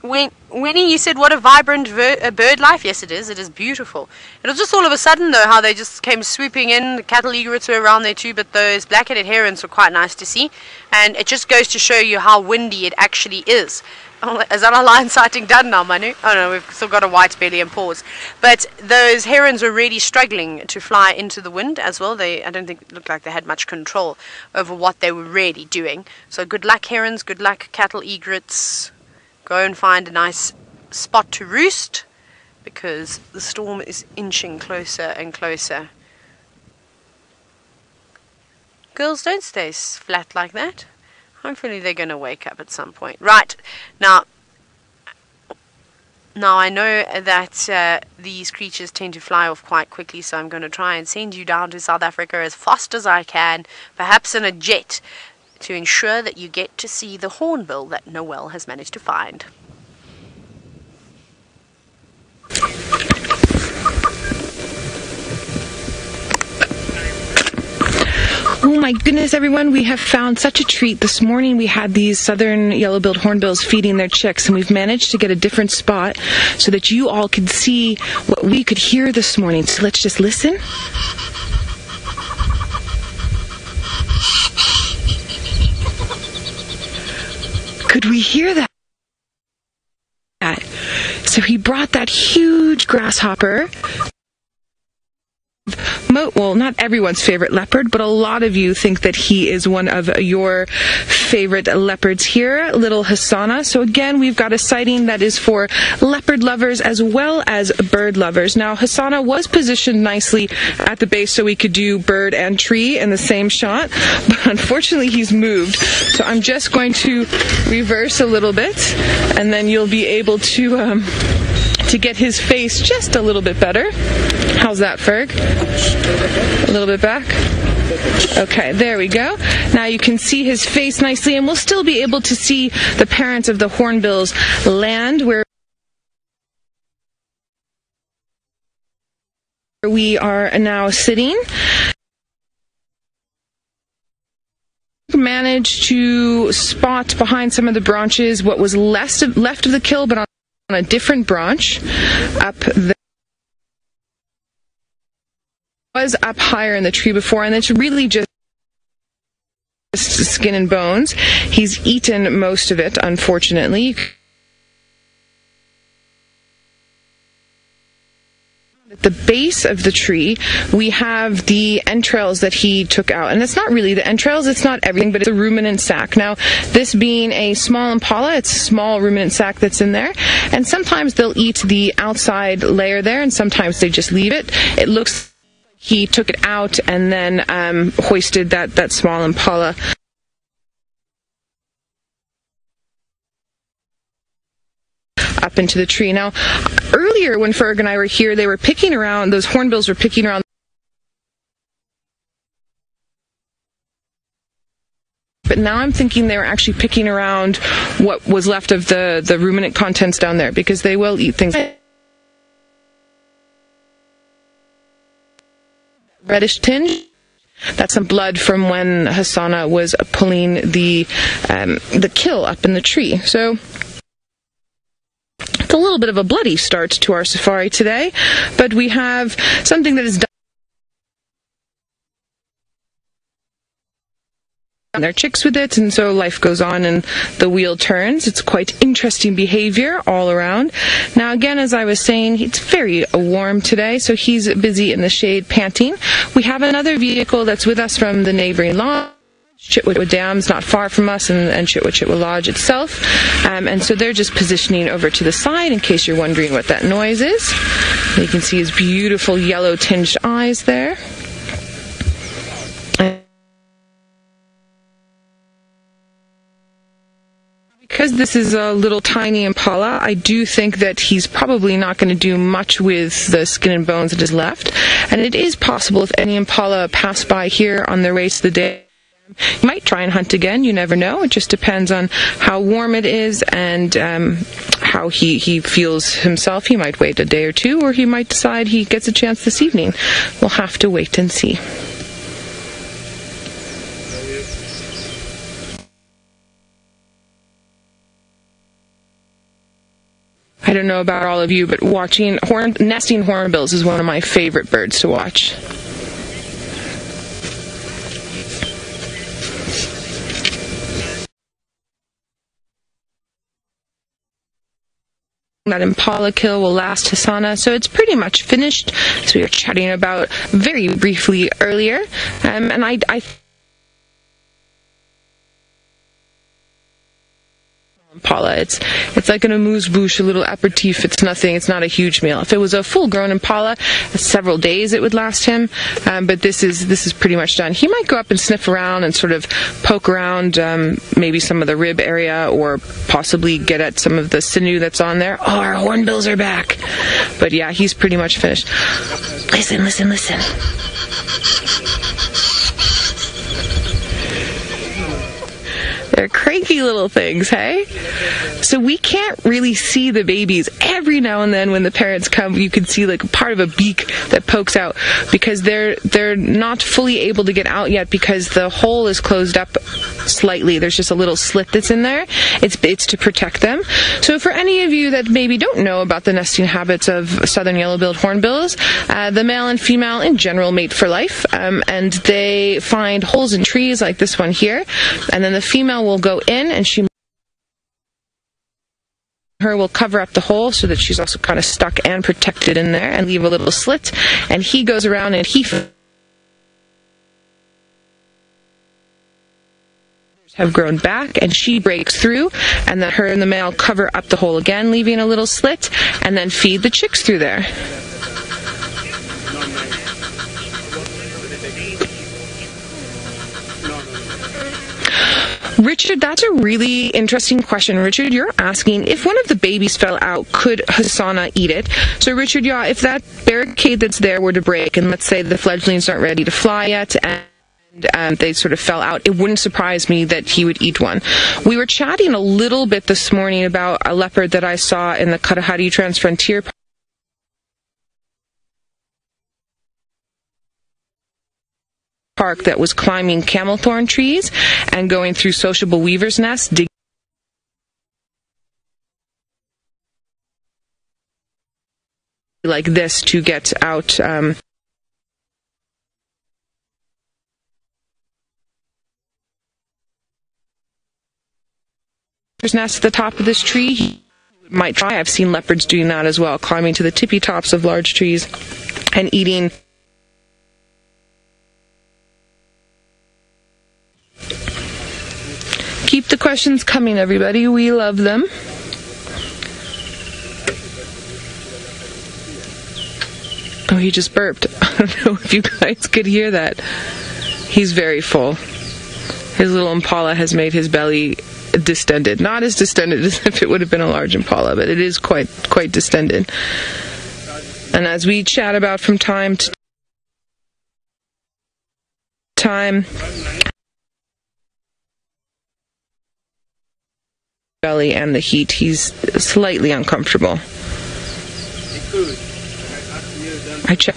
Winnie, you said what a vibrant bird life. Yes, it is. It is beautiful. It was just all of a sudden, though, how they just came swooping in. The cattle egrets were around there too, but those black-headed herons were quite nice to see. And it just goes to show you how windy it actually is. Oh, is that our lion sighting done now, Manu? Oh no, we've still got a white belly and paws. But those herons were really struggling to fly into the wind as well. I don't think it looked like they had much control over what they were really doing. So good luck, herons. Good luck, cattle egrets. Go and find a nice spot to roost, because the storm is inching closer and closer. Girls, don't stay flat like that. Hopefully they're going to wake up at some point. Right, now I know that these creatures tend to fly off quite quickly, so I'm going to try and send you down to South Africa as fast as I can, perhaps in a jet, to ensure that you get to see the hornbill that Noel has managed to find. Oh my goodness, everyone, we have found such a treat. This morning we had these southern yellow-billed hornbills feeding their chicks, and we've managed to get a different spot so that you all could see what we could hear this morning. So let's just listen. Could we hear that? So he brought that huge grasshopper. Well, not everyone's favorite leopard, but a lot of you think that he is one of your favorite leopards here, little Hosana. So again, we've got a sighting that is for leopard lovers as well as bird lovers. Now, Hosana was positioned nicely at the base so we could do bird and tree in the same shot, but unfortunately he's moved. So I'm just going to reverse a little bit, and then you'll be able to get his face just a little bit better. How's that, Ferg? A little bit back? Okay, there we go. Now you can see his face nicely, and we'll still be able to see the parents of the hornbills land where we are now sitting. Managed to spot behind some of the branches what was left of the kill, but on a different branch up there. Was up higher in the tree before, and it's really just skin and bones. He's eaten most of it, unfortunately. At the base of the tree, we have the entrails that he took out. And it's not really the entrails, it's not everything, but it's a ruminant sac. Now, this being a small impala, it's a small ruminant sac that's in there. And sometimes they'll eat the outside layer there, and sometimes they just leave it. It looks like he took it out and then hoisted that small impala up into the tree. Now, earlier when Ferg and I were here, they were picking around, those hornbills were picking around. But now I'm thinking they were actually picking around what was left of the ruminant contents down there, because they will eat things. Reddish tinge. That's some blood from when Hosana was pulling the kill up in the tree. So it's a little bit of a bloody start to our safari today, but we have something that is done. Their chicks with it, and so life goes on and the wheel turns. It's quite interesting behavior all around. Now again, as I was saying, it's very warm today, so he's busy in the shade panting. We have another vehicle that's with us from the neighboring lodge. Chitwa Dam's not far from us, and Chitwa Lodge itself. And so they're just positioning over to the side in case you're wondering what that noise is. You can see his beautiful yellow tinged eyes there. Because this is a little tiny impala, I do think that he's probably not going to do much with the skin and bones that is left. And it is possible if any impala pass by here on their way to the day, you might try and hunt again. You never know. It just depends on how warm it is and how he feels himself. He might wait a day or two, or he might decide he gets a chance this evening. We'll have to wait and see. I don't know about all of you, but watching nesting hornbills is one of my favorite birds to watch. That impala kill will last Hosana, so it's pretty much finished. So we were chatting about very briefly earlier, and I impala. It's like an amuse-bouche, a little aperitif. It's nothing. It's not a huge meal. If it was a full-grown impala, several days it would last him. But this is pretty much done. He might go up and sniff around and sort of poke around maybe some of the rib area, or possibly get at some of the sinew that's on there. Oh, our hornbills are back. But yeah, he's pretty much finished. Listen, listen, listen. They're cranky little things, hey? So we can't really see the babies. Every now and then when the parents come, you can see like part of a beak that pokes out, because they're not fully able to get out yet because the hole is closed up slightly. There's just a little slit that's in there. It's to protect them. So for any of you that maybe don't know about the nesting habits of southern yellow-billed hornbills, the male and female in general mate for life, and they find holes in trees like this one here, and then the female will go in and her will cover up the hole so that she's also kind of stuck and protected in there, and leave a little slit, and he goes around and he have grown back, and she breaks through, and then her and the male cover up the hole again, leaving a little slit, and then feed the chicks through there. Richard, that's a really interesting question. Richard, you're asking, if one of the babies fell out, could Hosana eat it? So Richard, yeah, if that barricade that's there were to break, and let's say the fledglings aren't ready to fly yet, and they sort of fell out, it wouldn't surprise me that he would eat one. We were chatting a little bit this morning about a leopard that I saw in the Kalahari Transfrontier Park that was climbing camel thorn trees and going through sociable weaver's nests, digging like this to get out nest at the top of this tree. He might try. I've seen leopards doing that as well, climbing to the tippy tops of large trees and eating. Keep the questions coming, everybody. We love them. Oh, he just burped. I don't know if you guys could hear that. He's very full. His little impala has made his belly distended. Not as distended as if it would have been a large impala, but it is quite distended. And as we chat about from time to time, belly and the heat, he's slightly uncomfortable. I check.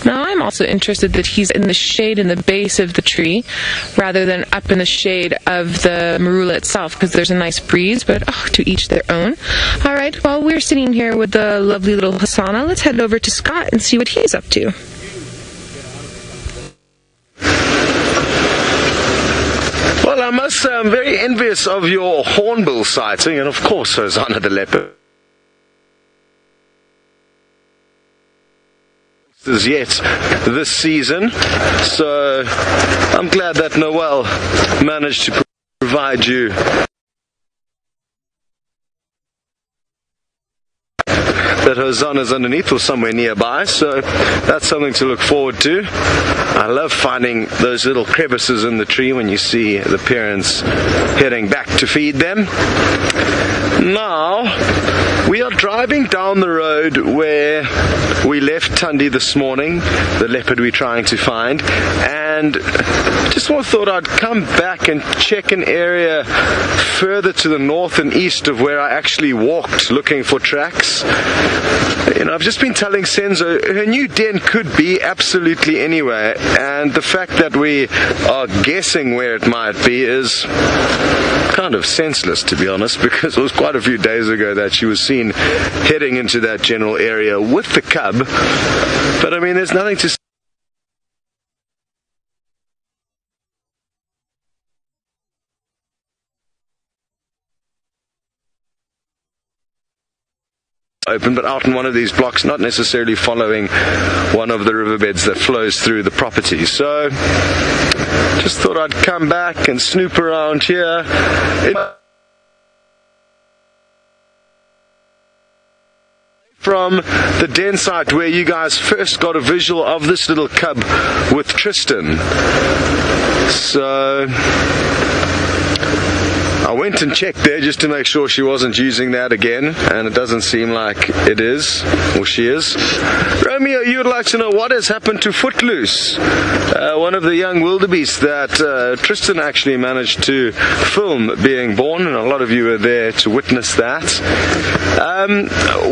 Now I'm also interested that he's in the shade in the base of the tree rather than up in the shade of the marula itself, because there's a nice breeze, but to each their own. Alright, while we're sitting here with the lovely little Hosana, let's head over to Scott and see what he's up to. Well, I must say I'm very envious of your hornbill sighting, and of course Hosana the leopard. As yet this season, so I'm glad that Noel managed to provide you that Hosana's underneath or somewhere nearby, so that's something to look forward to. I love finding those little crevices in the tree when you see the parents heading back to feed them. Now we are driving down the road where we left Tundi this morning, the leopard we're trying to find, and just thought I'd come back and check an area further to the north and east of where I actually walked looking for tracks. You know, I've just been telling Senzo her new den could be absolutely anywhere, and the fact that we are guessing where it might be is kind of senseless, to be honest, because it was quite a few days ago that she was seen heading into that general area with the cub. But I mean, there's nothing to open, but out in one of these blocks, not necessarily following one of the riverbeds that flows through the property. So just thought I'd come back and snoop around here. From the den site where you guys first got a visual of this little cub with Tristan. So I went and checked there just to make sure she wasn't using that again, and it doesn't seem like it is, or she is. Romeo, you would like to know what has happened to Footloose, one of the young wildebeest that Tristan actually managed to film being born, and a lot of you were there to witness that.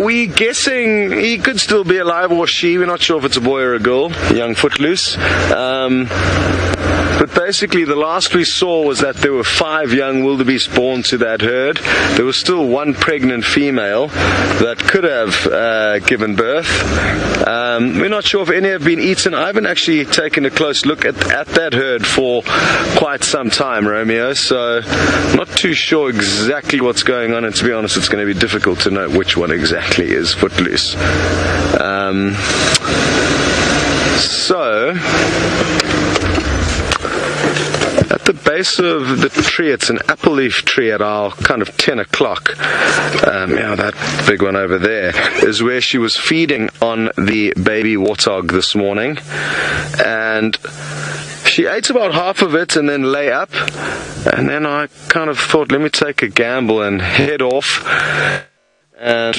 We're guessing he could still be alive, or she. We're not sure if it's a boy or a girl, young Footloose. But basically the last we saw was that there were 5 young wildebeest born to that herd. There was still 1 pregnant female that could have given birth. We're not sure if any have been eaten. I haven't actually taken a close look at that herd for quite some time, Romeo, so I'm not too sure exactly what's going on, and to be honest it's going to be difficult to know which one exactly is Footloose. So at the base of the tree, it's an apple leaf tree at our kind of 10 o'clock. That big one over there is where she was feeding on the baby warthog this morning. And she ate about half of it and then lay up. And then I kind of thought, let me take a gamble and head off. And,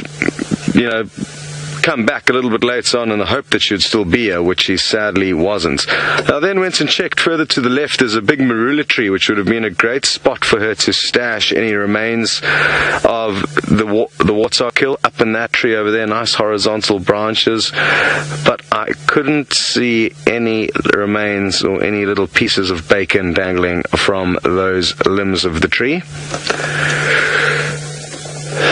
come back a little bit later on in the hope that she would still be here, which she sadly wasn't. I then went and checked further to the left. There's a big marula tree, which would have been a great spot for her to stash any remains of the warthog kill up in that tree over there. Nice horizontal branches, but I couldn't see any remains or any little pieces of bacon dangling from those limbs of the tree.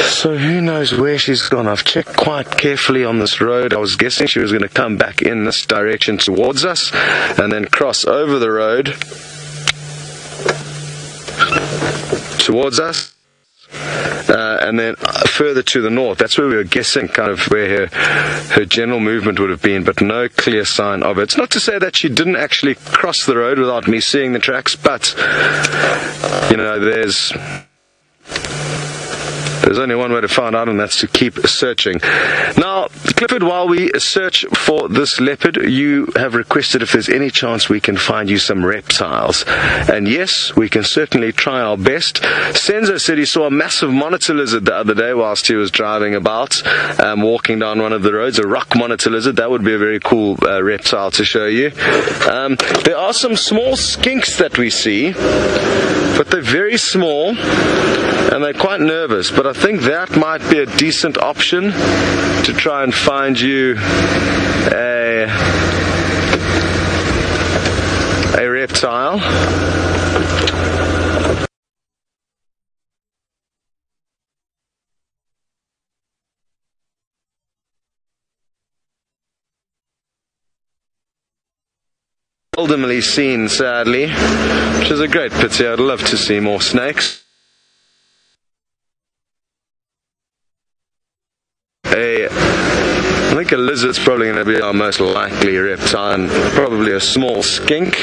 So who knows where she's gone. I've checked quite carefully on this road. I was guessing she was going to come back in this direction towards us and then cross over the road towards us, and then further to the north. That's where we were guessing kind of where her general movement would have been, but no clear sign of it. It's not to say that she didn't actually cross the road without me seeing the tracks, but there's only one way to find out, and that's to keep searching. Now, Clifford, while we search for this leopard, you have requested if there's any chance we can find you some reptiles. And yes, we can certainly try our best. Senzo said he saw a massive monitor lizard the other day whilst he was driving about, walking down one of the roads, a rock monitor lizard. That would be a very cool reptile to show you. There are some small skinks that we see, but they're very small and they're quite nervous, but I think that might be a decent option to try and find you a reptile. Ultimately seen, sadly, which is a great pity. I'd love to see more snakes. I think a lizard's probably going to be our most likely reptile, and probably a small skink.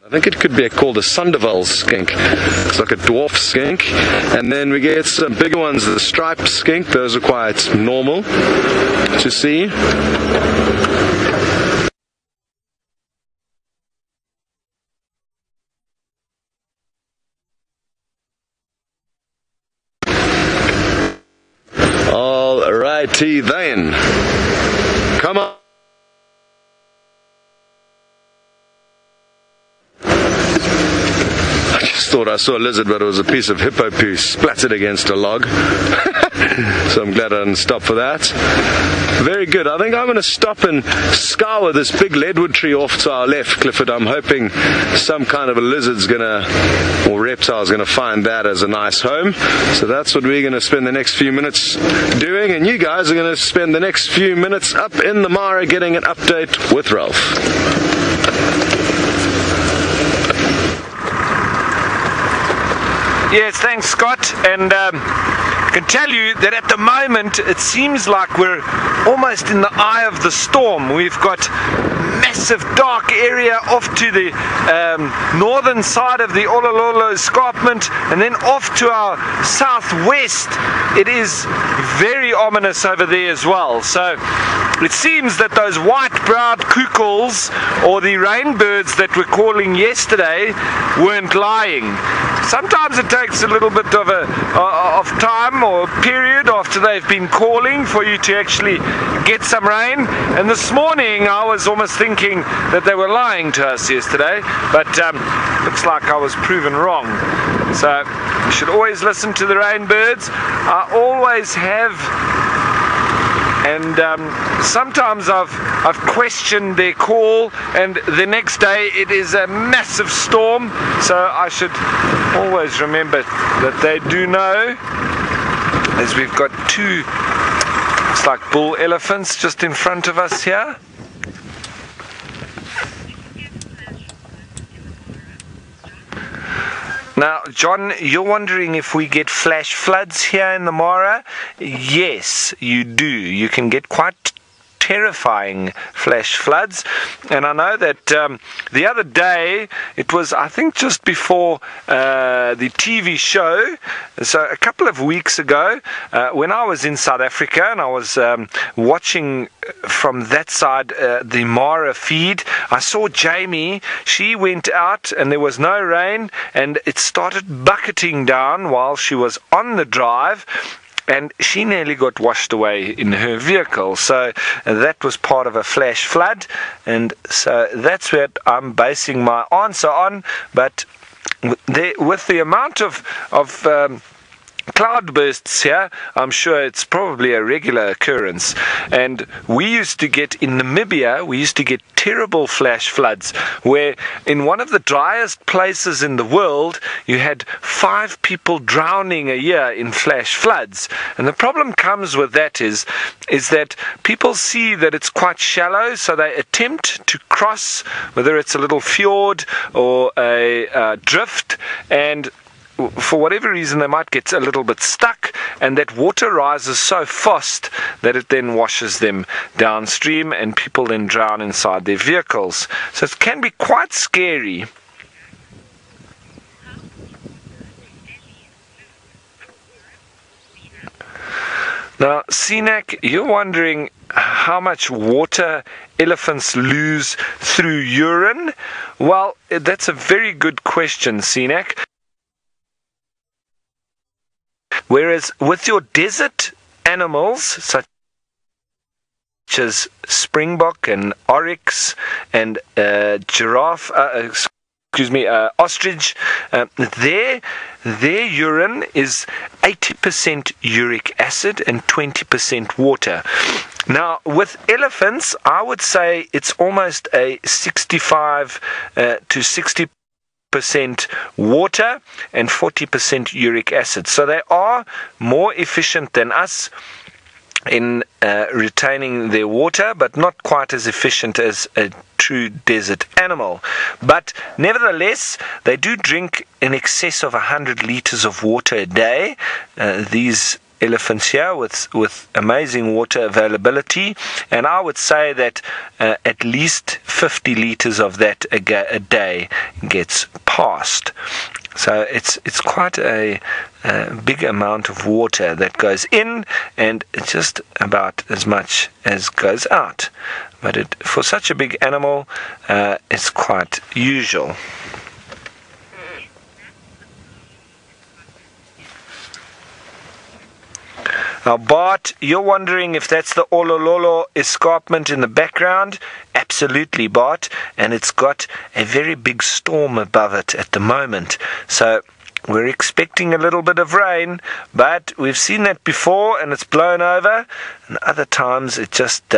I think it could be called a Sandoval skink. It's like a dwarf skink. And then we get some bigger ones, the striped skink. Those are quite normal to see. Alrighty then. Come on. I just thought I saw a lizard, but it was a piece of hippo poo splattered against a log. So I'm glad I didn't stop for that. Very good. I think I'm going to stop and scour this big leadwood tree off to our left, Clifford. I'm hoping some kind of a lizard's going to, or reptile's going to find that as a nice home. So that's what we're going to spend the next few minutes doing, and you guys are going to spend the next few minutes up in the Mara getting an update with Ralph. Yes, thanks, Scott. And I can tell you that at the moment it seems like we're almost in the eye of the storm. We've got massive dark area off to the northern side of the Olololo escarpment, and then off to our southwest it is very ominous over there as well. So it seems that those white-browed cuckoos, or the rainbirds that were calling yesterday, weren't lying. Sometimes it takes a little bit of time or period after they've been calling for you to actually get some rain. And this morning I was almost thinking that they were lying to us yesterday, but looks like I was proven wrong. So you should always listen to the rainbirds. I always have. And sometimes I've questioned their call, and the next day it is a massive storm. So I should always remember that they do know, as we've got two, looks like bull elephants just in front of us here. Now, John, you're wondering if we get flash floods here in the Mara? Yes, you do. You can get quite terrifying flash floods. And I know that the other day, it was, I think, just before the TV show, so a couple of weeks ago, when I was in South Africa and I was watching from that side the Mara feed, I saw Jamie. She went out and there was no rain, and it started bucketing down while she was on the drive, and she nearly got washed away in her vehicle. So that was part of a flash flood, and so that's what I'm basing my answer on. But with the amount of cloudbursts here, I'm sure it's probably a regular occurrence. And we used to get, in Namibia, we used to get terrible flash floods, where in one of the driest places in the world, you had 5 people drowning a year in flash floods. And the problem comes with that is that people see that it's quite shallow, so they attempt to cross, whether it's a little fjord or a drift, and for whatever reason they might get a little bit stuck, and that water rises so fast that it then washes them downstream, and people then drown inside their vehicles. So it can be quite scary. Now, Sinak, you're wondering how much water elephants lose through urine. Well, that's a very good question, Sinak. Whereas with your desert animals, such as springbok and oryx and giraffe, ostrich, their urine is 80% uric acid and 20% water. Now, with elephants, I would say it's almost a 65 to 60% water and 40% uric acid. So they are more efficient than us in retaining their water, but not quite as efficient as a true desert animal. But nevertheless, they do drink in excess of 100 liters of water a day. These elephants here with amazing water availability, and I would say that at least 50 liters of that a day gets passed. So it's quite a big amount of water that goes in, and just about as much as goes out. But for such a big animal, it's quite usual. Now, Bart, you're wondering if that's the Olololo escarpment in the background. Absolutely, Bart. And it's got a very big storm above it at the moment. So we're expecting a little bit of rain, but we've seen that before and it's blown over, and other times it just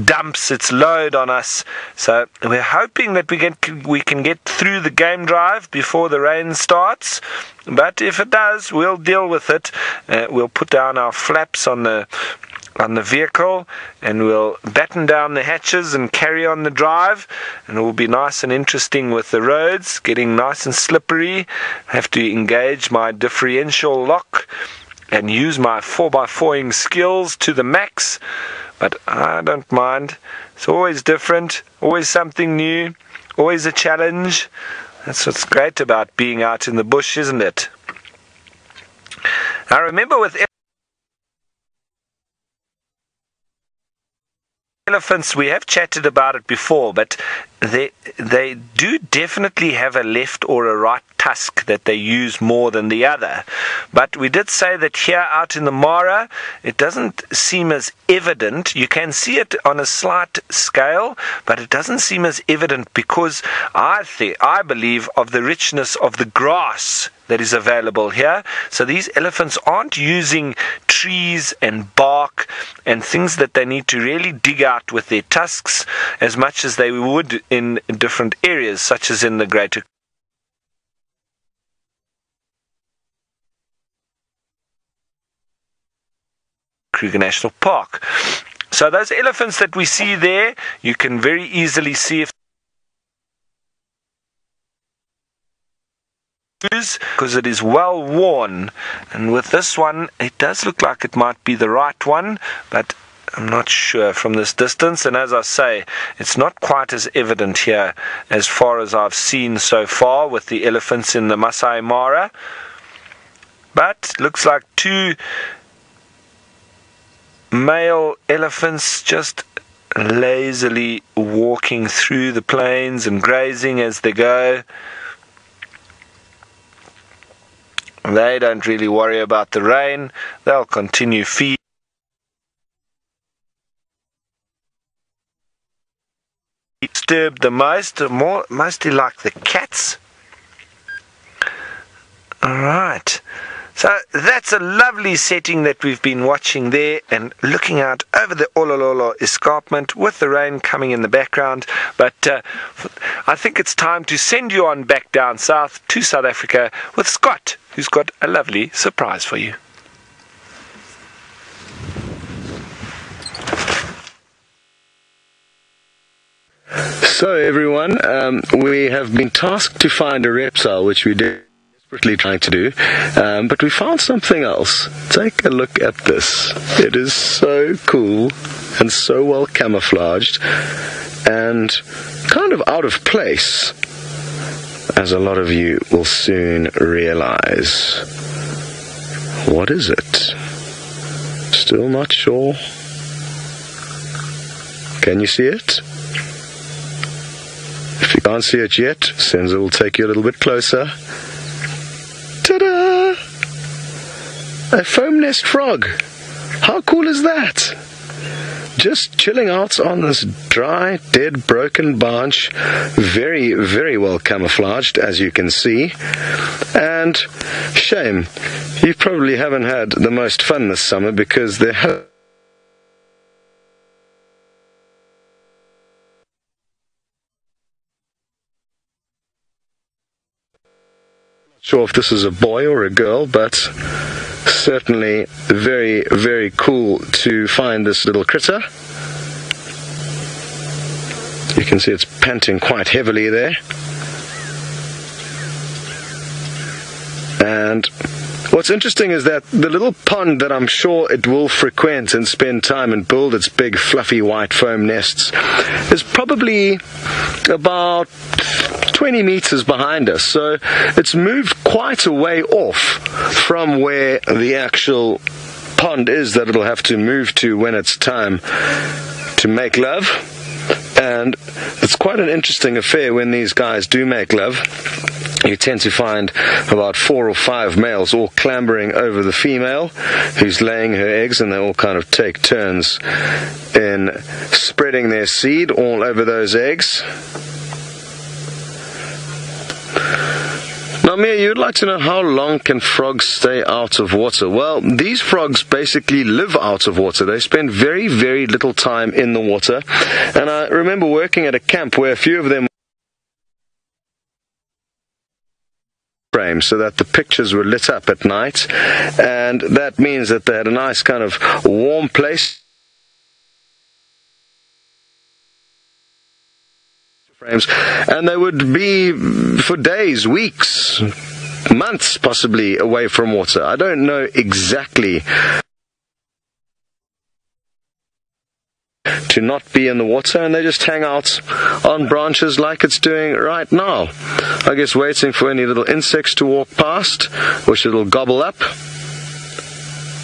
dumps its load on us. So we're hoping that we can get through the game drive before the rain starts, but if it does, we'll deal with it. We'll put down our flaps on the vehicle, and we'll batten down the hatches and carry on the drive, and it will be nice and interesting with the roads getting nice and slippery. I have to engage my differential lock and use my 4x4ing skills to the max, but I don't mind. It's always different, always something new, always a challenge. That's what's great about being out in the bush, isn't it? Now remember, with Elephants, we have chatted about it before, but they do definitely have a left or a right tusk that they use more than the other. But we did say that here out in the Mara, it doesn't seem as evident. You can see it on a slight scale, but it doesn't seem as evident because I believe of the richness of the grass that is available here. So these elephants aren't using trees and bark and things that they need to really dig out with their tusks as much as they would in different areas, such as in the greater Kruger National Park. So those elephants that we see there, you can very easily see if because it is well worn, and with this one it does look like it might be the right one, but I'm not sure from this distance, and as I say, it's not quite as evident here as far as I've seen so far with the elephants in the Masai Mara, but looks like two male elephants just lazily walking through the plains and grazing as they go. They don't really worry about the rain. They'll continue feeding. Disturbed the most, mostly like the cats. Alright, so that's a lovely setting that we've been watching there and looking out over the Olololo escarpment with the rain coming in the background. But I think it's time to send you on back down south to South Africa with Scott, who's got a lovely surprise for you. So everyone, we have been tasked to find a reptile, which we did desperately trying to do, but we found something else. Take a look at this. It is so cool and so well camouflaged and kind of out of place, as a lot of you will soon realize. What is it? Still not sure. Can you see it? If you can't see it yet, Senzo will take you a little bit closer. Ta-da! A foam nest frog. How cool is that? Just chilling out on this dry, dead, broken branch. Very, very well camouflaged, as you can see. And shame, you probably haven't had the most fun this summer because there have sure if this is a boy or a girl, but certainly very, very cool to find this little critter. You can see it's panting quite heavily there. And what's interesting is that the little pond that I'm sure it will frequent and spend time and build its big fluffy white foam nests is probably about 20 meters behind us, so it's moved quite a way off from where the actual pond is that it'll have to move to when it's time to make love. And it's quite an interesting affair when these guys do make love. You tend to find about 4 or 5 males all clambering over the female who's laying her eggs, and they all kind of take turns in spreading their seed all over those eggs. Now, Mia, you'd like to know how long can frogs stay out of water? Well, these frogs basically live out of water. They spend very, very little time in the water. And I remember working at a camp where a few of them frames so that the pictures were lit up at night. And that means that they had a nice kind of warm place. Frames, and they would be for days, weeks, months possibly away from water. I don't know exactly to not be in the water, and they just hang out on branches like it's doing right now. I guess waiting for any little insects to walk past, which it'll gobble up.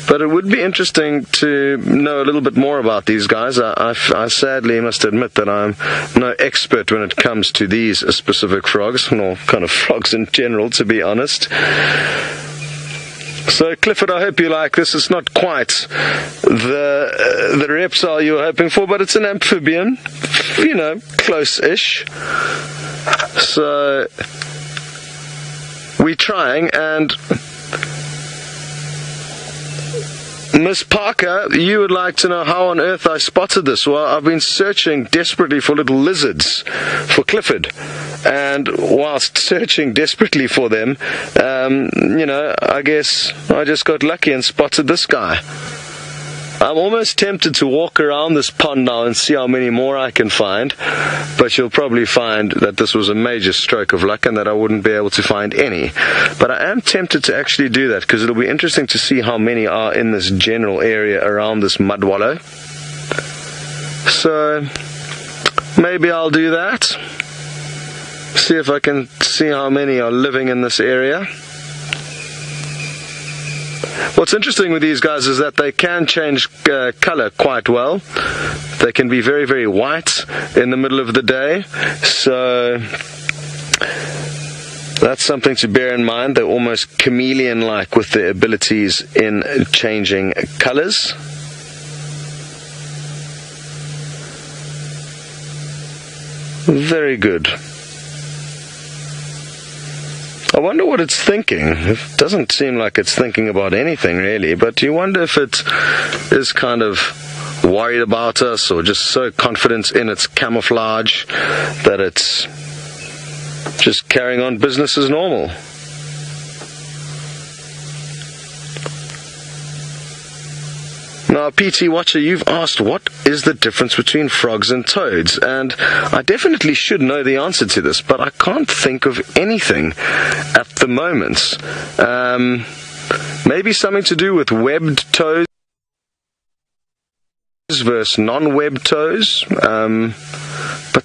But it would be interesting to know a little bit more about these guys. I sadly must admit that I'm no expert when it comes to these specific frogs, nor kind of frogs in general, to be honest. So Clifford, I hope you like this. It's not quite the reptile you were hoping for, but it's an amphibian, you know, close-ish. So we're trying, and Miss Parker, you would like to know how on earth I spotted this. Well, I've been searching desperately for little lizards for Clifford, and whilst searching desperately for them, you know, I guess I just got lucky and spotted this guy. I'm almost tempted to walk around this pond now and see how many more I can find, but you'll probably find that this was a major stroke of luck and that I wouldn't be able to find any. But I am tempted to actually do that, because it'll be interesting to see how many are in this general area around this mud wallow. So maybe I'll do that. See if I can see how many are living in this area. What's interesting with these guys is that they can change color quite well. They can be very, very white in the middle of the day. So that's something to bear in mind. They're almost chameleon-like with their abilities in changing colors. Very good. I wonder what it's thinking. It doesn't seem like it's thinking about anything really, but you wonder if it is kind of worried about us, or just so confident in its camouflage that it's just carrying on business as normal. Now, PT Watcher, you've asked what is the difference between frogs and toads, and I definitely should know the answer to this, but I can't think of anything at the moment. Maybe something to do with webbed toes versus non-webbed toes, but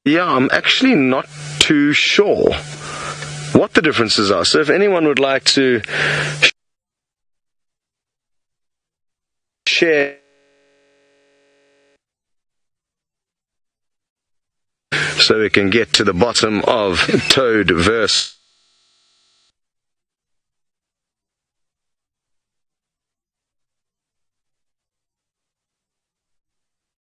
yeah, I'm actually not too sure what the differences are. So if anyone would like to share, so we can get to the bottom of toad versus